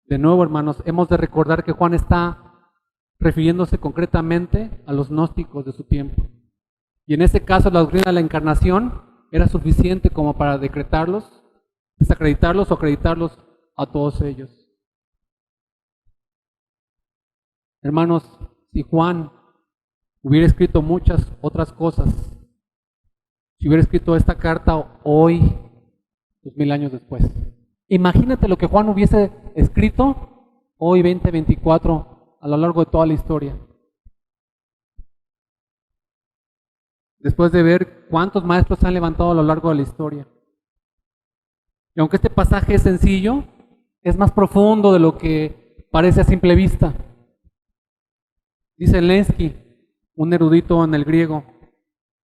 De nuevo, hermanos, hemos de recordar que Juan está refiriéndose concretamente a los gnósticos de su tiempo. Y en este caso la doctrina de la encarnación era suficiente como para decretarlos, desacreditarlos o acreditarlos a todos ellos. Hermanos, si Juan hubiera escrito muchas otras cosas, si hubiera escrito esta carta hoy, 2000 años después, imagínate lo que Juan hubiese escrito hoy 2024 a lo largo de toda la historia. Después de ver cuántos maestros se han levantado a lo largo de la historia. Y aunque este pasaje es sencillo, es más profundo de lo que parece a simple vista. Dice Lenski, un erudito en el griego,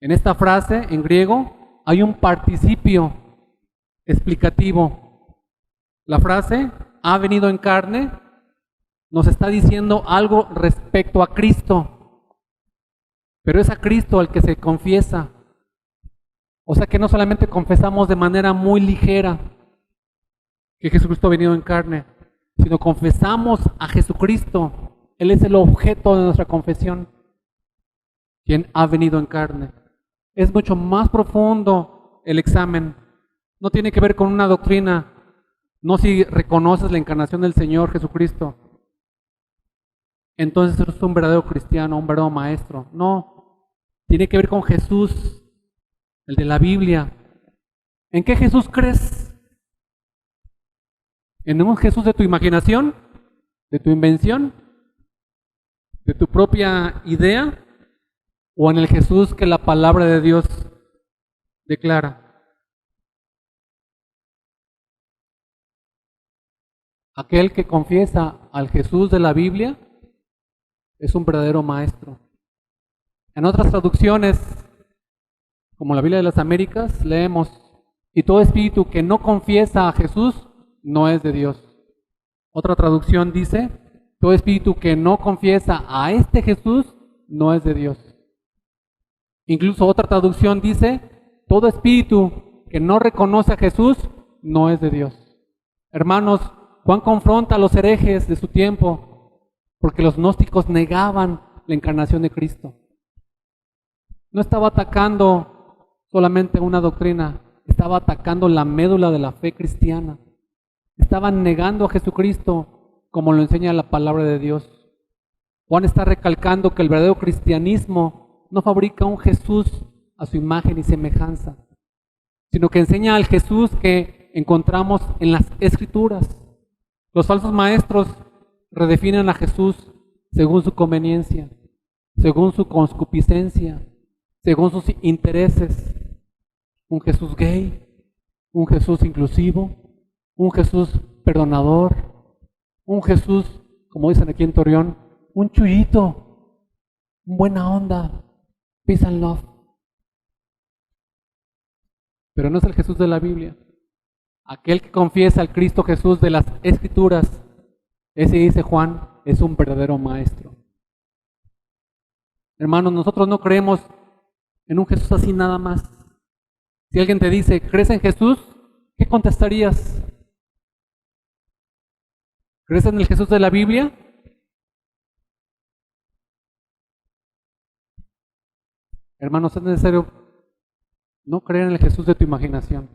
en esta frase, en griego, hay un participio explicativo. La frase, ha venido en carne, nos está diciendo algo respecto a Cristo, pero es a Cristo al que se confiesa. O sea que no solamente confesamos de manera muy ligera que Jesucristo ha venido en carne, sino confesamos a Jesucristo. Él es el objeto de nuestra confesión, quien ha venido en carne. Es mucho más profundo el examen. No tiene que ver con una doctrina, no si reconoces la encarnación del Señor Jesucristo, entonces eres un verdadero cristiano, un verdadero maestro. No, tiene que ver con Jesús, el de la Biblia. ¿En qué Jesús crees? ¿En un Jesús de tu imaginación? ¿De tu invención? ¿De tu propia idea? ¿O en el Jesús que la palabra de Dios declara? Aquel que confiesa al Jesús de la Biblia es un verdadero maestro. En otras traducciones, como la Biblia de las Américas, leemos, y todo espíritu que no confiesa a Jesús no es de Dios. Otra traducción dice, todo espíritu que no confiesa a este Jesús no es de Dios. Incluso otra traducción dice, todo espíritu que no reconoce a Jesús no es de Dios. Hermanos, Juan confronta a los herejes de su tiempo, porque los gnósticos negaban la encarnación de Cristo. No estaba atacando solamente una doctrina, estaba atacando la médula de la fe cristiana. Estaban negando a Jesucristo como lo enseña la palabra de Dios. Juan está recalcando que el verdadero cristianismo no fabrica un Jesús a su imagen y semejanza, sino que enseña al Jesús que encontramos en las Escrituras. Los falsos maestros redefinen a Jesús según su conveniencia, según su concupiscencia, según sus intereses. Un Jesús gay, un Jesús inclusivo, un Jesús perdonador, un Jesús, como dicen aquí en Torreón, un chullito, un buena onda, peace and love. Pero no es el Jesús de la Biblia. Aquel que confiesa al Cristo Jesús de las Escrituras, ese, dice Juan, es un verdadero maestro. Hermanos, nosotros no creemos en un Jesús así nada más. Si alguien te dice, ¿crees en Jesús? ¿Qué contestarías? ¿Crees en el Jesús de la Biblia? Hermanos, es necesario no creer en el Jesús de tu imaginación.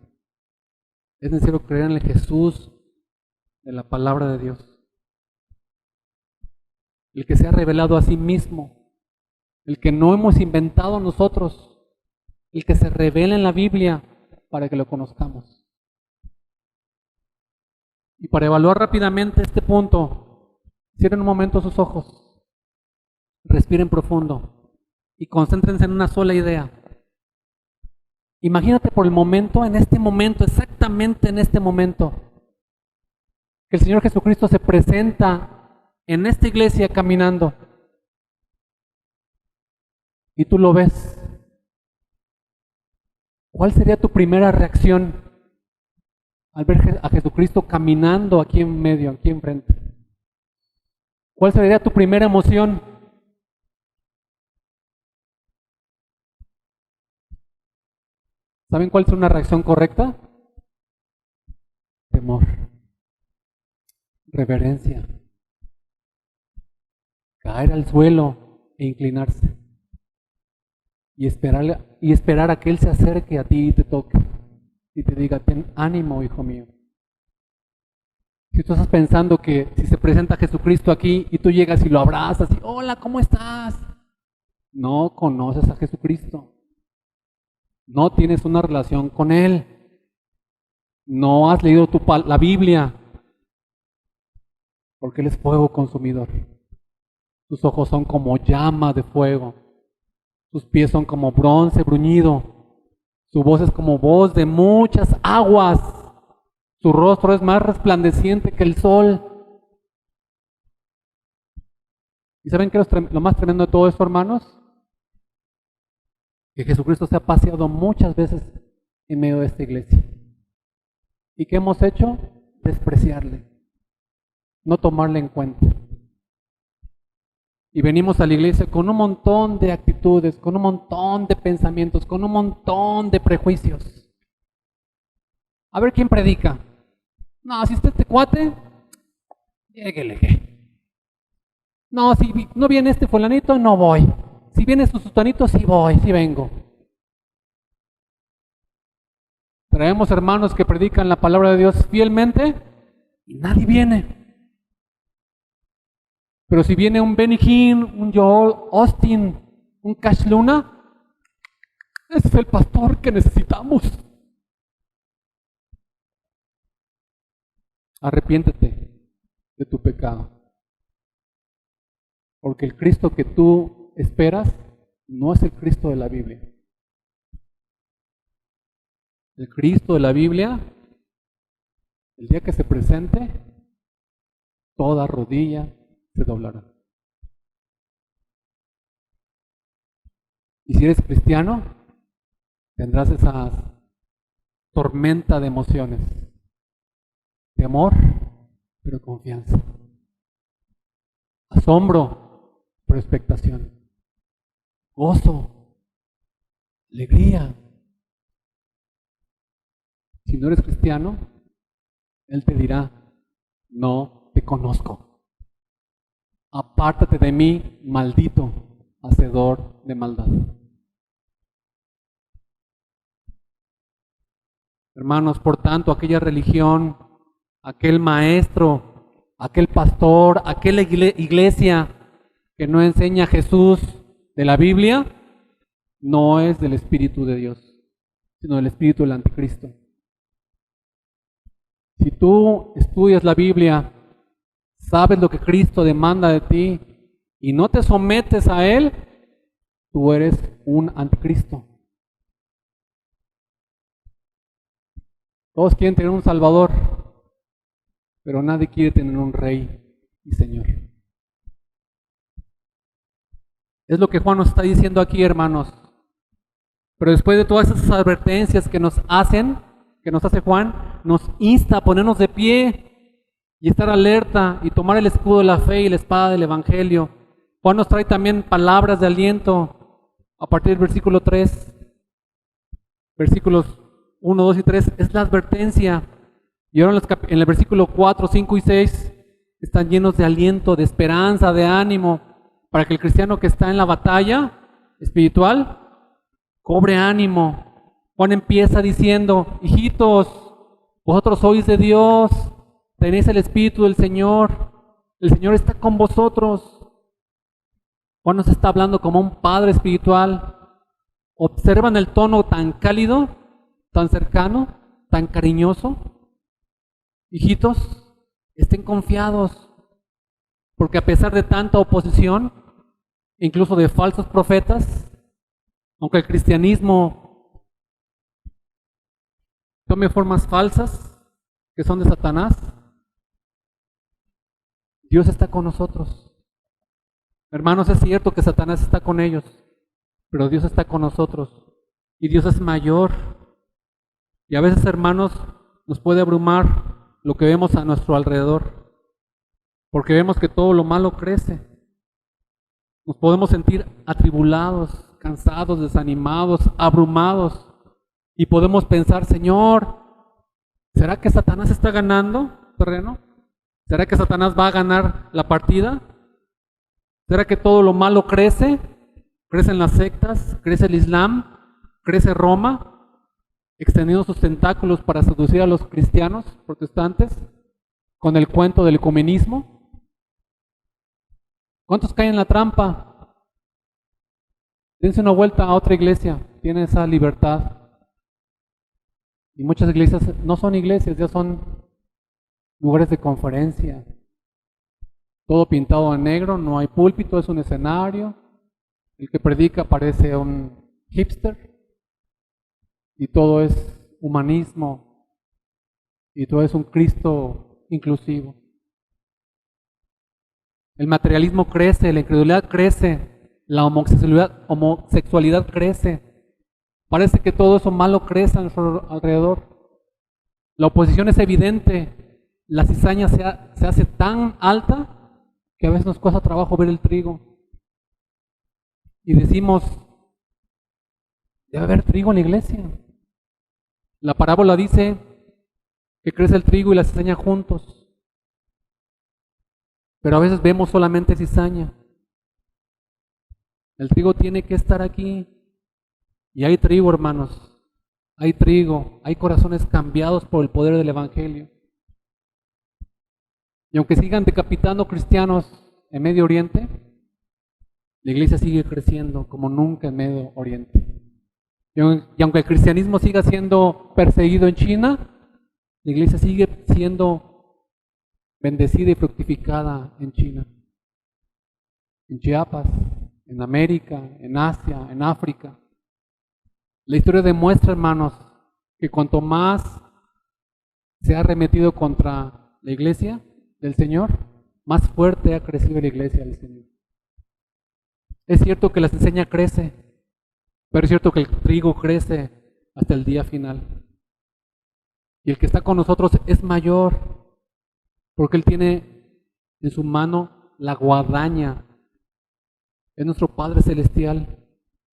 Es necesario creer en el Jesús de la palabra de Dios. El que se ha revelado a sí mismo. El que no hemos inventado nosotros. El que se revela en la Biblia para que lo conozcamos. Y para evaluar rápidamente este punto, cierren un momento sus ojos, respiren profundo y concéntrense en una sola idea. Imagínate por el momento, en este momento, exactamente en este momento, que el Señor Jesucristo se presenta en esta iglesia caminando y tú lo ves. ¿Cuál sería tu primera reacción al ver a Jesucristo caminando aquí en medio, aquí enfrente? ¿Cuál sería tu primera emoción? ¿Saben cuál es una reacción correcta? Temor, reverencia, caer al suelo e inclinarse y esperar a que Él se acerque a ti y te toque y te diga, ten ánimo, hijo mío. Si tú estás pensando que si se presenta Jesucristo aquí y tú llegas y lo abrazas y hola, ¿cómo estás? No conoces a Jesucristo. No tienes una relación con Él. No has leído la Biblia. Porque Él es fuego consumidor. Sus ojos son como llama de fuego. Sus pies son como bronce bruñido. Su voz es como voz de muchas aguas. Su rostro es más resplandeciente que el sol. ¿Y saben qué es lo más tremendo de todo esto, hermanos? Que Jesucristo se ha paseado muchas veces en medio de esta iglesia. ¿Y qué hemos hecho? Despreciarle, no tomarle en cuenta. Y venimos a la iglesia con un montón de actitudes, con un montón de pensamientos, con un montón de prejuicios. A ver quién predica. No, si está este cuate, lléguele. No, si no viene este fulanito, no voy. Si viene su sustanito, sí voy, sí vengo. Traemos hermanos que predican la palabra de Dios fielmente y nadie viene. Pero si viene un Benny Hinn, un Joel Austin, un Cash Luna, ese es el pastor que necesitamos. Arrepiéntete de tu pecado. Porque el Cristo que tú esperas no es el Cristo de la Biblia. El Cristo de la Biblia, el día que se presente, toda rodilla se doblará. Y si eres cristiano, tendrás esa tormenta de emociones. Temor, pero confianza. Asombro, pero expectación. Gozo, alegría. Si no eres cristiano, Él te dirá, no te conozco. Apártate de mí, maldito, hacedor de maldad. Hermanos, por tanto, aquella religión, aquel maestro, aquel pastor, aquella iglesia que no enseña a Jesús de la Biblia, no es del Espíritu de Dios, sino del Espíritu del Anticristo. Si tú estudias la Biblia, sabes lo que Cristo demanda de ti y no te sometes a Él, tú eres un anticristo. Todos quieren tener un Salvador, pero nadie quiere tener un Rey y Señor. Es lo que Juan nos está diciendo aquí, hermanos. Pero después de todas esas advertencias que nos hace Juan, nos insta a ponernos de pie y estar alerta y tomar el escudo de la fe y la espada del Evangelio. Juan nos trae también palabras de aliento a partir del versículo 3. Versículos 1, 2 y 3 es la advertencia. Y ahora en el versículo 4, 5 y 6 están llenos de aliento, de esperanza, de ánimo, para que el cristiano que está en la batalla espiritual cobre ánimo. Juan empieza diciendo: hijitos, vosotros sois de Dios, tenéis el Espíritu del Señor, el Señor está con vosotros. Juan nos está hablando como un padre espiritual. ¿Observan el tono tan cálido, tan cercano, tan cariñoso? Hijitos, estén confiados, porque a pesar de tanta oposición, incluso de falsos profetas, aunque el cristianismo tome formas falsas que son de Satanás, Dios está con nosotros. Hermanos, es cierto que Satanás está con ellos, pero Dios está con nosotros y Dios es mayor. Y a veces, hermanos, nos puede abrumar lo que vemos a nuestro alrededor, porque vemos que todo lo malo crece. Nos podemos sentir atribulados, cansados, desanimados, abrumados, y podemos pensar: Señor, ¿será que Satanás está ganando terreno? ¿Será que Satanás va a ganar la partida? ¿Será que todo lo malo crece? Crecen las sectas, crece el Islam, crece Roma, extendiendo sus tentáculos para seducir a los cristianos protestantes con el cuento del ecumenismo. ¿Cuántos caen en la trampa? Dense una vuelta a otra iglesia, tienen esa libertad. Y muchas iglesias no son iglesias, ya son lugares de conferencia. Todo pintado en negro, no hay púlpito, es un escenario. El que predica parece un hipster. Y todo es humanismo. Y todo es un Cristo inclusivo. El materialismo crece, la incredulidad crece, la homosexualidad crece. Parece que todo eso malo crece a nuestro alrededor. La oposición es evidente. La cizaña se hace tan alta que a veces nos cuesta trabajo ver el trigo. Y decimos: debe haber trigo en la iglesia. La parábola dice que crece el trigo y la cizaña juntos. Pero a veces vemos solamente cizaña. El trigo tiene que estar aquí. Y hay trigo, hermanos. Hay trigo, hay corazones cambiados por el poder del Evangelio. Y aunque sigan decapitando cristianos en Medio Oriente, la iglesia sigue creciendo como nunca en Medio Oriente. Y aunque el cristianismo siga siendo perseguido en China, la iglesia sigue siendo bendecida y fructificada en China, en Chiapas, en América, en Asia, en África. La historia demuestra, hermanos, que cuanto más se ha arremetido contra la iglesia del Señor, más fuerte ha crecido la iglesia del Señor. Es cierto que la cizaña crece, pero es cierto que el trigo crece hasta el día final. Y el que está con nosotros es mayor, porque Él tiene en su mano la guadaña. Es nuestro Padre Celestial.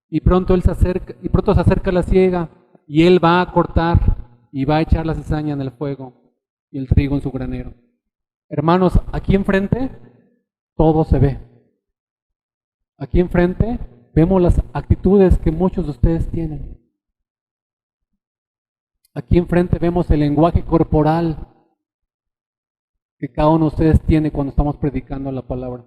Y pronto se acerca la siega, y Él va a cortar y va a echar la cizaña en el fuego y el trigo en su granero. Hermanos, aquí enfrente todo se ve. Aquí enfrente vemos las actitudes que muchos de ustedes tienen. Aquí enfrente vemos el lenguaje corporal que cada uno de ustedes tiene cuando estamos predicando la palabra.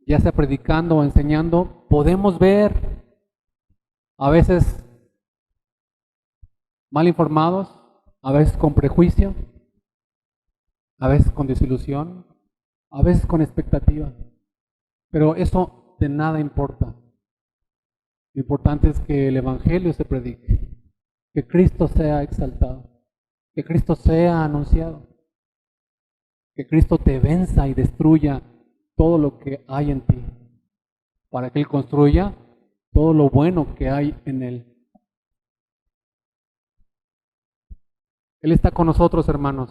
Ya sea predicando o enseñando, podemos ver a veces mal informados, a veces con prejuicio, a veces con desilusión, a veces con expectativa. Pero eso de nada importa. Lo importante es que el Evangelio se predique, que Cristo sea exaltado, que Cristo sea anunciado, que Cristo te venza y destruya todo lo que hay en ti. para que Él construya todo lo bueno que hay en Él. Él está con nosotros, hermanos.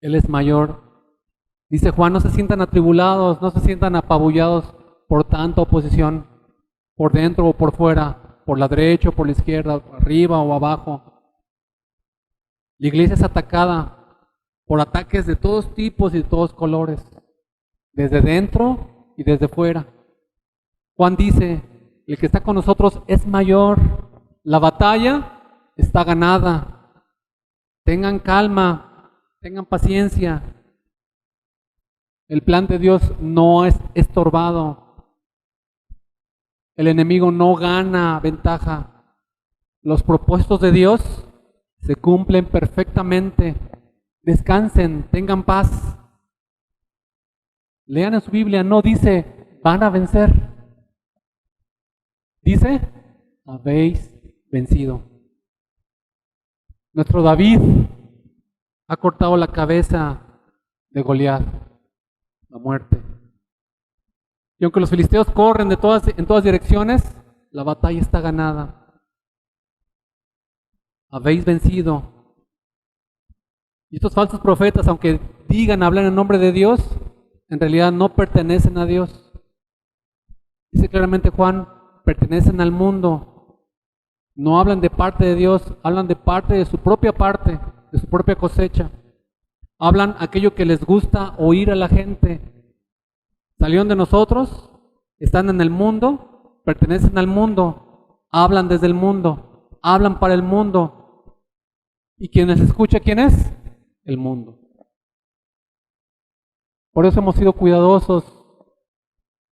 Él es mayor. Dice Juan, no se sientan atribulados, no se sientan apabullados por tanta oposición, por dentro o por fuera, por la derecha o por la izquierda, arriba o abajo. La iglesia es atacada por ataques de todos tipos y de todos colores, desde dentro y desde fuera. Juan dice, el que está con nosotros es mayor, la batalla está ganada. Tengan calma, tengan paciencia. El plan de Dios no es estorbado. El enemigo no gana ventaja. Los propósitos de Dios se cumplen perfectamente. Descansen, tengan paz. Lean en su Biblia, no dice van a vencer. Dice, habéis vencido. Nuestro David ha cortado la cabeza de Goliat, la muerte. Y aunque los filisteos corren en todas direcciones, la batalla está ganada. Habéis vencido. Y estos falsos profetas, aunque digan hablar en nombre de Dios, en realidad no pertenecen a Dios. Dice claramente Juan, pertenecen al mundo. No hablan de parte de Dios, hablan de parte de su propia parte, de su propia cosecha. Hablan aquello que les gusta oír a la gente. Salieron de nosotros, están en el mundo, pertenecen al mundo, hablan desde el mundo, hablan para el mundo. ¿Y quien les escucha, quién es? El mundo. Por eso hemos sido cuidadosos,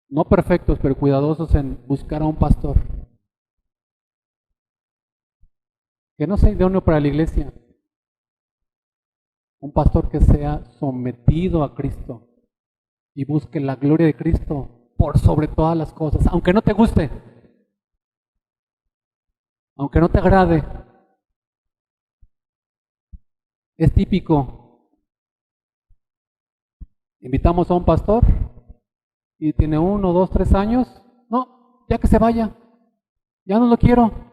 no perfectos, pero cuidadosos en buscar a un pastor que no sea idóneo para la iglesia, un pastor que sea sometido a Cristo y busque la gloria de Cristo por sobre todas las cosas, aunque no te guste, aunque no te agrade. Es típico. Invitamos a un pastor y tiene 1, 2, 3 años. No, ya que se vaya, ya no lo quiero.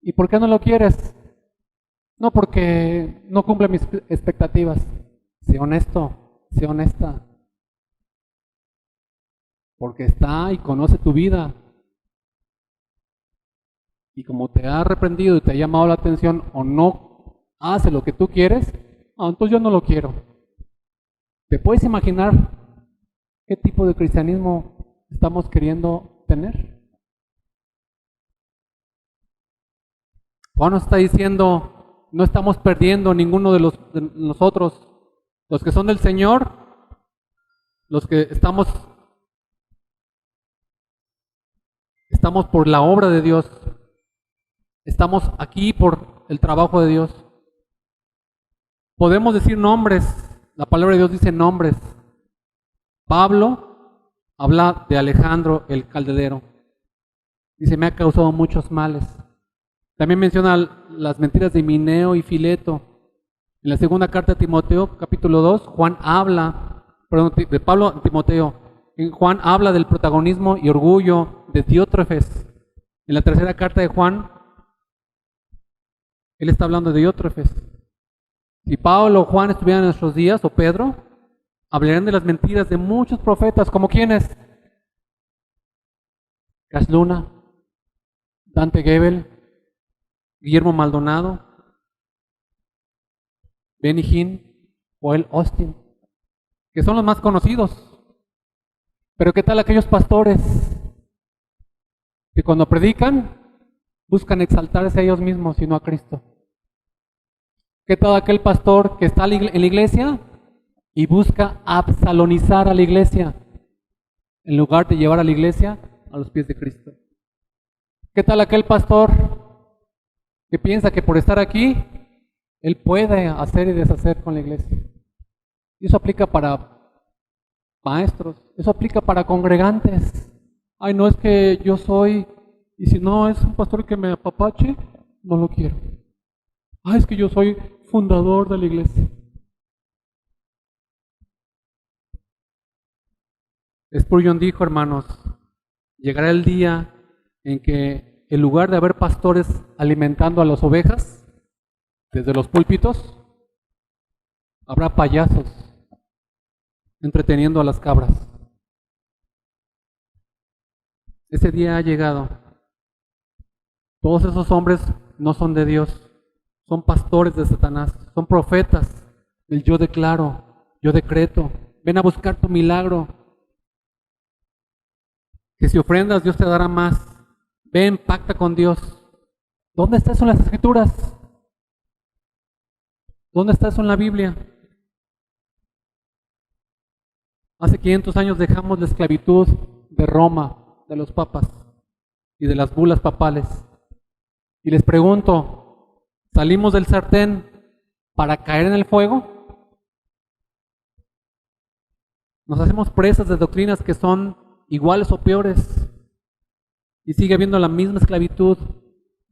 ¿Y por qué no lo quieres? No, porque no cumple mis expectativas. Sé honesto, sé honesta. Porque está y conoce tu vida. Y como te ha reprendido y te ha llamado la atención o no hace lo que tú quieres, entonces yo no lo quiero. ¿Te puedes imaginar qué tipo de cristianismo estamos queriendo tener? Juan nos está diciendo, no estamos perdiendo ninguno de nosotros, los que son del Señor, los que estamos por la obra de Dios, estamos aquí por el trabajo de Dios. Podemos decir nombres, la palabra de Dios dice nombres. Pablo habla de Alejandro el Calderero, dice, me ha causado muchos males. También menciona las mentiras de Himeneo y Fileto. En la segunda carta de Timoteo, capítulo 2, de Pablo a Timoteo, Juan habla del protagonismo y orgullo de Diótrefes. En la tercera carta de Juan, él está hablando de Diótrefes. Si Pablo o Juan estuvieran en nuestros días, o Pedro, hablarían de las mentiras de muchos profetas, como quienes, Cash Luna, Dante Gebel, Guillermo Maldonado, Benny Hinn, Joel Austin, que son los más conocidos. Pero ¿qué tal aquellos pastores que cuando predican buscan exaltarse a ellos mismos y no a Cristo? ¿Qué tal aquel pastor que está en la iglesia y busca absalonizar a la iglesia en lugar de llevar a la iglesia a los pies de Cristo? ¿Qué tal aquel pastor que piensa que por estar aquí él puede hacer y deshacer con la iglesia? Y eso aplica para maestros, eso aplica para congregantes. Ay, no, es que yo soy, y si no es un pastor que me apapache, no lo quiero. Ay, es que yo soy fundador de la iglesia. Spurgeon dijo, hermanos, llegará el día en que en lugar de haber pastores alimentando a las ovejas desde los púlpitos, habrá payasos entreteniendo a las cabras. Ese día ha llegado. Todos esos hombres no son de Dios, son pastores de Satanás, son profetas del yo declaro, yo decreto, ven a buscar tu milagro, que si ofrendas Dios te dará más, ven, pacta con Dios. ¿Dónde está eso en las Escrituras? ¿Dónde está eso en la Biblia? Hace 500 años dejamos la esclavitud de Roma, de los papas y de las bulas papales. Y les pregunto, ¿salimos del sartén para caer en el fuego? Nos hacemos presas de doctrinas que son iguales o peores. Y sigue habiendo la misma esclavitud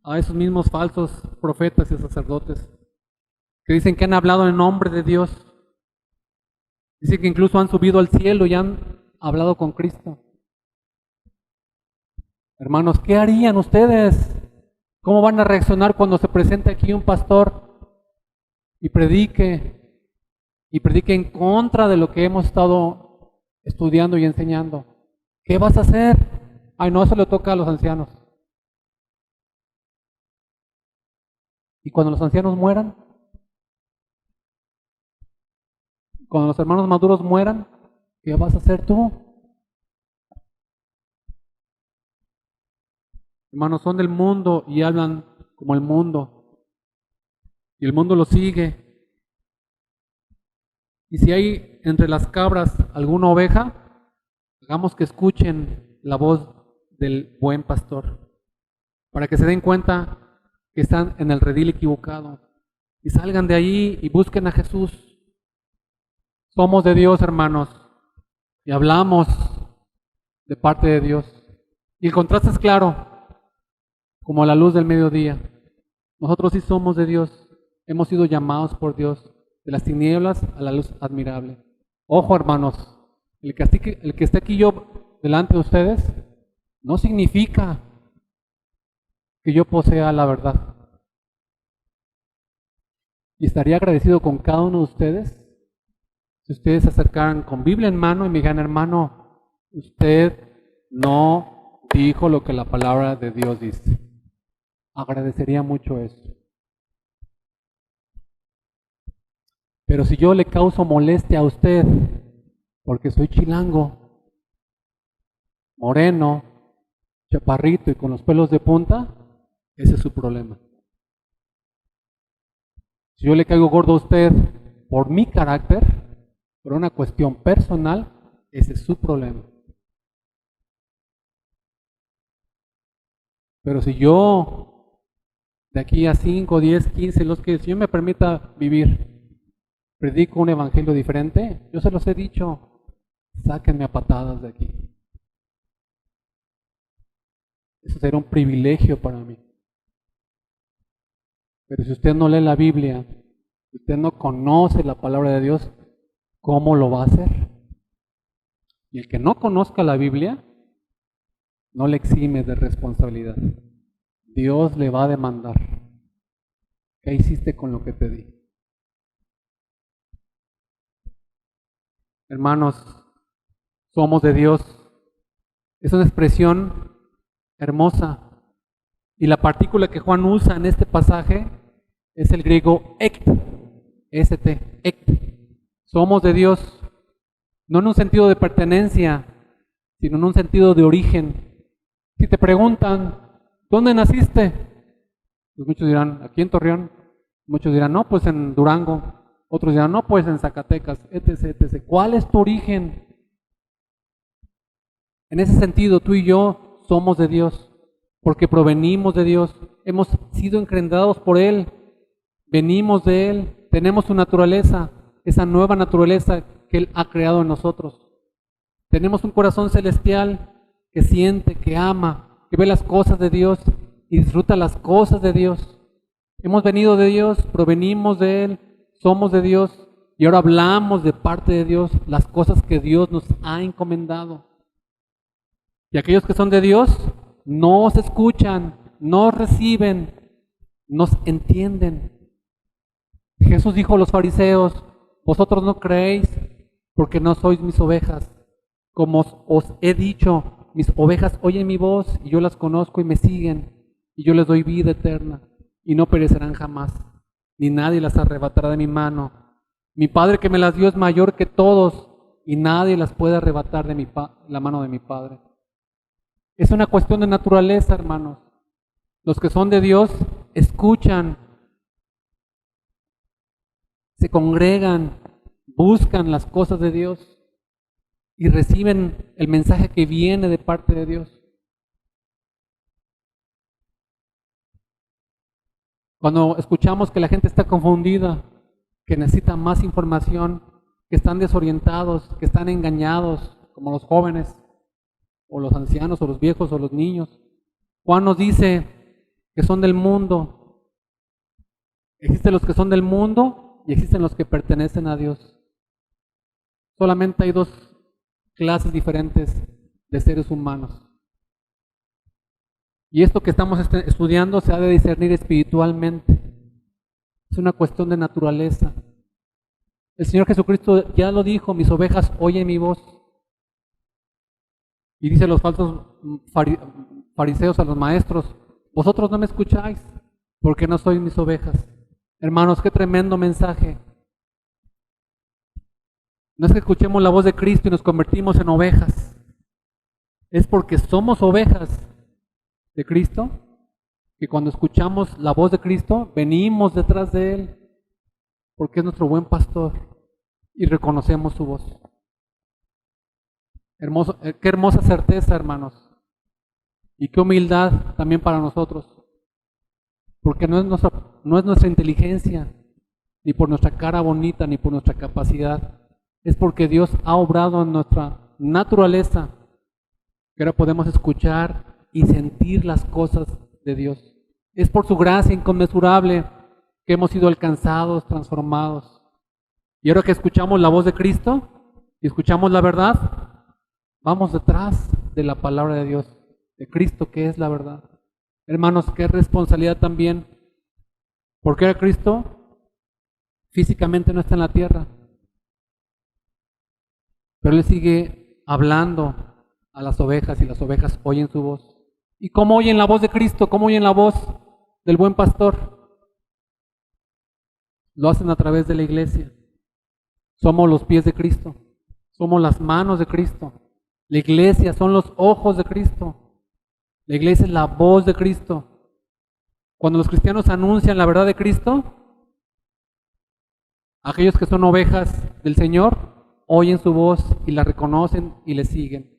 a esos mismos falsos profetas y sacerdotes que dicen que han hablado en nombre de Dios. Dicen que incluso han subido al cielo y han hablado con Cristo. Hermanos, ¿qué harían ustedes? ¿Cómo van a reaccionar cuando se presente aquí un pastor y predique en contra de lo que hemos estado estudiando y enseñando? ¿Qué vas a hacer? Ay, no, eso le toca a los ancianos. ¿Y cuando los ancianos mueran? Cuando los hermanos maduros mueran, ¿qué vas a hacer tú? Hermanos, son del mundo y hablan como el mundo. Y el mundo lo sigue. Y si hay entre las cabras alguna oveja, hagamos que escuchen la voz del buen pastor, para que se den cuenta que están en el redil equivocado y salgan de ahí y busquen a Jesús. Somos de Dios, hermanos, y hablamos de parte de Dios. Y el contraste es claro, como la luz del mediodía. Nosotros sí somos de Dios, hemos sido llamados por Dios de las tinieblas a la luz admirable. Ojo, hermanos, el que esté aquí yo delante de ustedes no significa que yo posea la verdad. Y estaría agradecido con cada uno de ustedes si ustedes se acercaran con Biblia en mano y me dijeran, hermano, usted no dijo lo que la palabra de Dios dice. Agradecería mucho eso. Pero si yo le causo molestia a usted, porque soy chilango, moreno, chaparrito y con los pelos de punta, ese es su problema. Si yo le caigo gordo a usted por mi carácter, por una cuestión personal, ese es su problema. Pero si yo, de aquí a 5, 10, 15, los que el Señor me permita vivir, predico un evangelio diferente, yo se los he dicho, sáquenme a patadas de aquí. Eso será un privilegio para mí. Pero si usted no lee la Biblia, si usted no conoce la palabra de Dios, ¿cómo lo va a hacer? Y el que no conozca la Biblia, no le exime de responsabilidad. Dios le va a demandar. ¿Qué hiciste con lo que te di? Hermanos, somos de Dios. Es una expresión hermosa. Y la partícula que Juan usa en este pasaje es el griego ekt, st, ekt. Somos de Dios, no en un sentido de pertenencia, sino en un sentido de origen. Si te preguntan, ¿dónde naciste? Pues muchos dirán, aquí en Torreón. Muchos dirán, no, pues en Durango. Otros dirán, no, pues en Zacatecas, etc., etc. ¿Cuál es tu origen? En ese sentido, tú y yo somos de Dios, porque provenimos de Dios, hemos sido engendrados por Él, venimos de Él, tenemos su naturaleza, esa nueva naturaleza que Él ha creado en nosotros. Tenemos un corazón celestial que siente, que ama, que ve las cosas de Dios y disfruta las cosas de Dios. Hemos venido de Dios, provenimos de Él, somos de Dios y ahora hablamos de parte de Dios las cosas que Dios nos ha encomendado. Y aquellos que son de Dios nos escuchan, nos reciben, nos entienden. Jesús dijo a los fariseos: vosotros no creéis porque no sois mis ovejas. Como os he dicho, mis ovejas oyen mi voz y yo las conozco y me siguen, y yo les doy vida eterna y no perecerán jamás, ni nadie las arrebatará de mi mano. Mi Padre que me las dio es mayor que todos y nadie las puede arrebatar de la mano de mi Padre. Es una cuestión de naturaleza, hermanos. Los que son de Dios escuchan, se congregan, buscan las cosas de Dios y reciben el mensaje que viene de parte de Dios. Cuando escuchamos que la gente está confundida, que necesita más información, que están desorientados, que están engañados, como los jóvenes, o los ancianos, o los viejos, o los niños, Juan nos dice que son del mundo. Existen los que son del mundo y existen los que pertenecen a Dios. Solamente hay dos clases diferentes de seres humanos. Y esto que estamos estudiando se ha de discernir espiritualmente. Es una cuestión de naturaleza. El Señor Jesucristo ya lo dijo: mis ovejas oyen mi voz. Y dice a los falsos fariseos, a los maestros: vosotros no me escucháis porque no sois mis ovejas. Hermanos, qué tremendo mensaje. No es que escuchemos la voz de Cristo y nos convertimos en ovejas. Es porque somos ovejas de Cristo que cuando escuchamos la voz de Cristo venimos detrás de Él, porque es nuestro buen pastor y reconocemos su voz. Qué hermosa certeza, hermanos, y qué humildad también para nosotros, porque no es nuestra inteligencia, ni por nuestra cara bonita, ni por nuestra capacidad, es porque Dios ha obrado en nuestra naturaleza, que ahora podemos escuchar y sentir las cosas de Dios. Es por su gracia inconmensurable que hemos sido alcanzados, transformados. Y ahora que escuchamos la voz de Cristo y escuchamos la verdad, vamos detrás de la palabra de Dios, de Cristo, que es la verdad. Hermanos, qué responsabilidad también, porque ahora Cristo físicamente no está en la tierra, pero Él sigue hablando a las ovejas y las ovejas oyen su voz. ¿Y cómo oyen la voz de Cristo? ¿Cómo oyen la voz del buen pastor? Lo hacen a través de la iglesia. Somos los pies de Cristo, somos las manos de Cristo. La iglesia son los ojos de Cristo. La iglesia es la voz de Cristo. Cuando los cristianos anuncian la verdad de Cristo, aquellos que son ovejas del Señor oyen su voz y la reconocen y le siguen.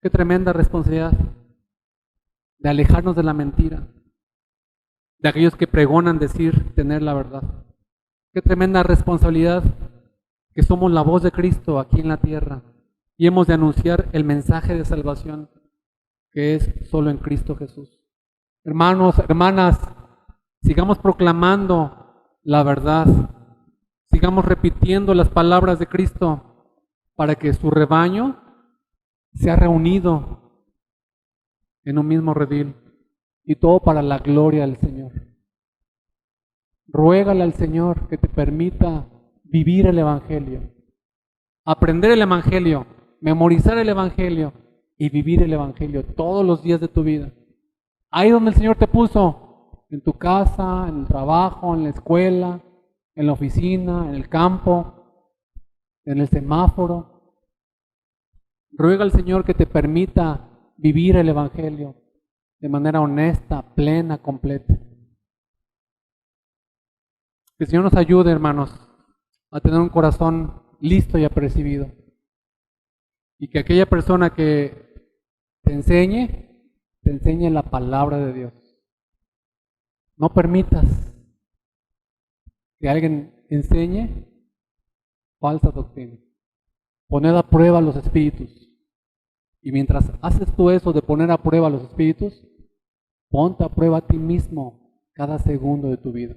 Qué tremenda responsabilidad de alejarnos de la mentira, de aquellos que pregonan decir tener la verdad. Qué tremenda responsabilidad que somos la voz de Cristo aquí en la tierra y hemos de anunciar el mensaje de salvación que es solo en Cristo Jesús. Hermanos, hermanas, sigamos proclamando la verdad, sigamos repitiendo las palabras de Cristo para que su rebaño sea reunido en un mismo redil y todo para la gloria del Señor. Ruégale al Señor que te permita vivir el Evangelio, aprender el Evangelio, memorizar el Evangelio y vivir el Evangelio todos los días de tu vida. Ahí donde el Señor te puso, en tu casa, en el trabajo, en la escuela, en la oficina, en el campo, en el semáforo. Ruega al Señor que te permita vivir el Evangelio de manera honesta, plena, completa. Que el Señor nos ayude, hermanos, a tener un corazón listo y apercibido. Y que aquella persona que te enseñe la palabra de Dios. No permitas que alguien enseñe falsa doctrina. Poned a prueba los espíritus. Y mientras haces tú eso de poner a prueba los espíritus, ponte a prueba a ti mismo cada segundo de tu vida.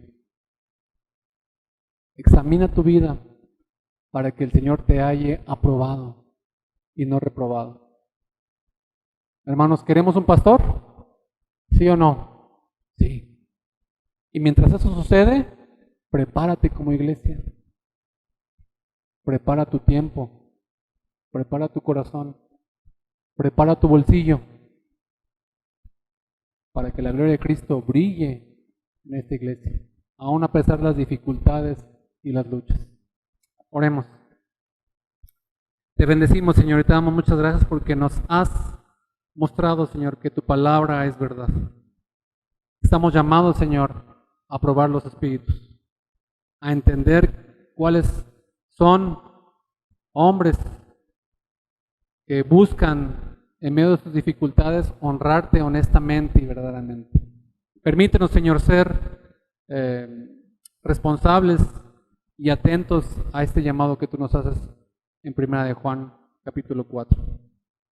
Examina tu vida para que el Señor te haya aprobado y no reprobado. Hermanos, ¿queremos un pastor? ¿Sí o no? Sí. Y mientras eso sucede, prepárate como iglesia. Prepara tu tiempo. Prepara tu corazón. Prepara tu bolsillo para que la gloria de Cristo brille en esta iglesia, aún a pesar de las dificultades y las luchas. Oremos. Te bendecimos, Señor, y te damos muchas gracias porque nos has mostrado, Señor, que tu palabra es verdad. Estamos llamados, Señor, a probar los espíritus, a entender cuáles son hombres que buscan en medio de sus dificultades honrarte honestamente y verdaderamente. Permítenos, Señor, ser responsables y atentos a este llamado que tú nos haces en 1 de Juan capítulo 4.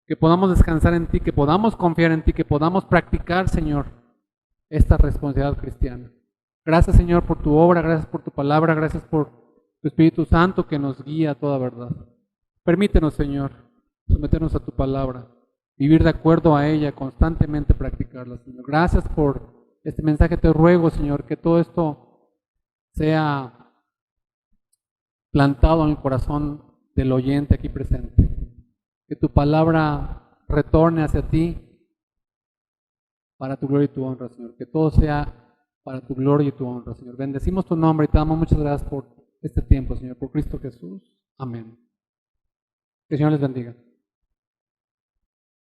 Que podamos descansar en ti, que podamos confiar en ti, que podamos practicar, Señor, esta responsabilidad cristiana. Gracias, Señor, por tu obra, gracias por tu palabra, gracias por tu Espíritu Santo que nos guía a toda verdad. Permítenos, Señor, someternos a tu palabra, vivir de acuerdo a ella, constantemente practicarla, Señor. Gracias por este mensaje. Te ruego, Señor, que todo esto sea plantado en el corazón del oyente aquí presente. Que tu palabra retorne hacia ti para tu gloria y tu honra, Señor. Que todo sea para tu gloria y tu honra, Señor. Bendecimos tu nombre y te damos muchas gracias por este tiempo, Señor, por Cristo Jesús. Amén. Que el Señor les bendiga.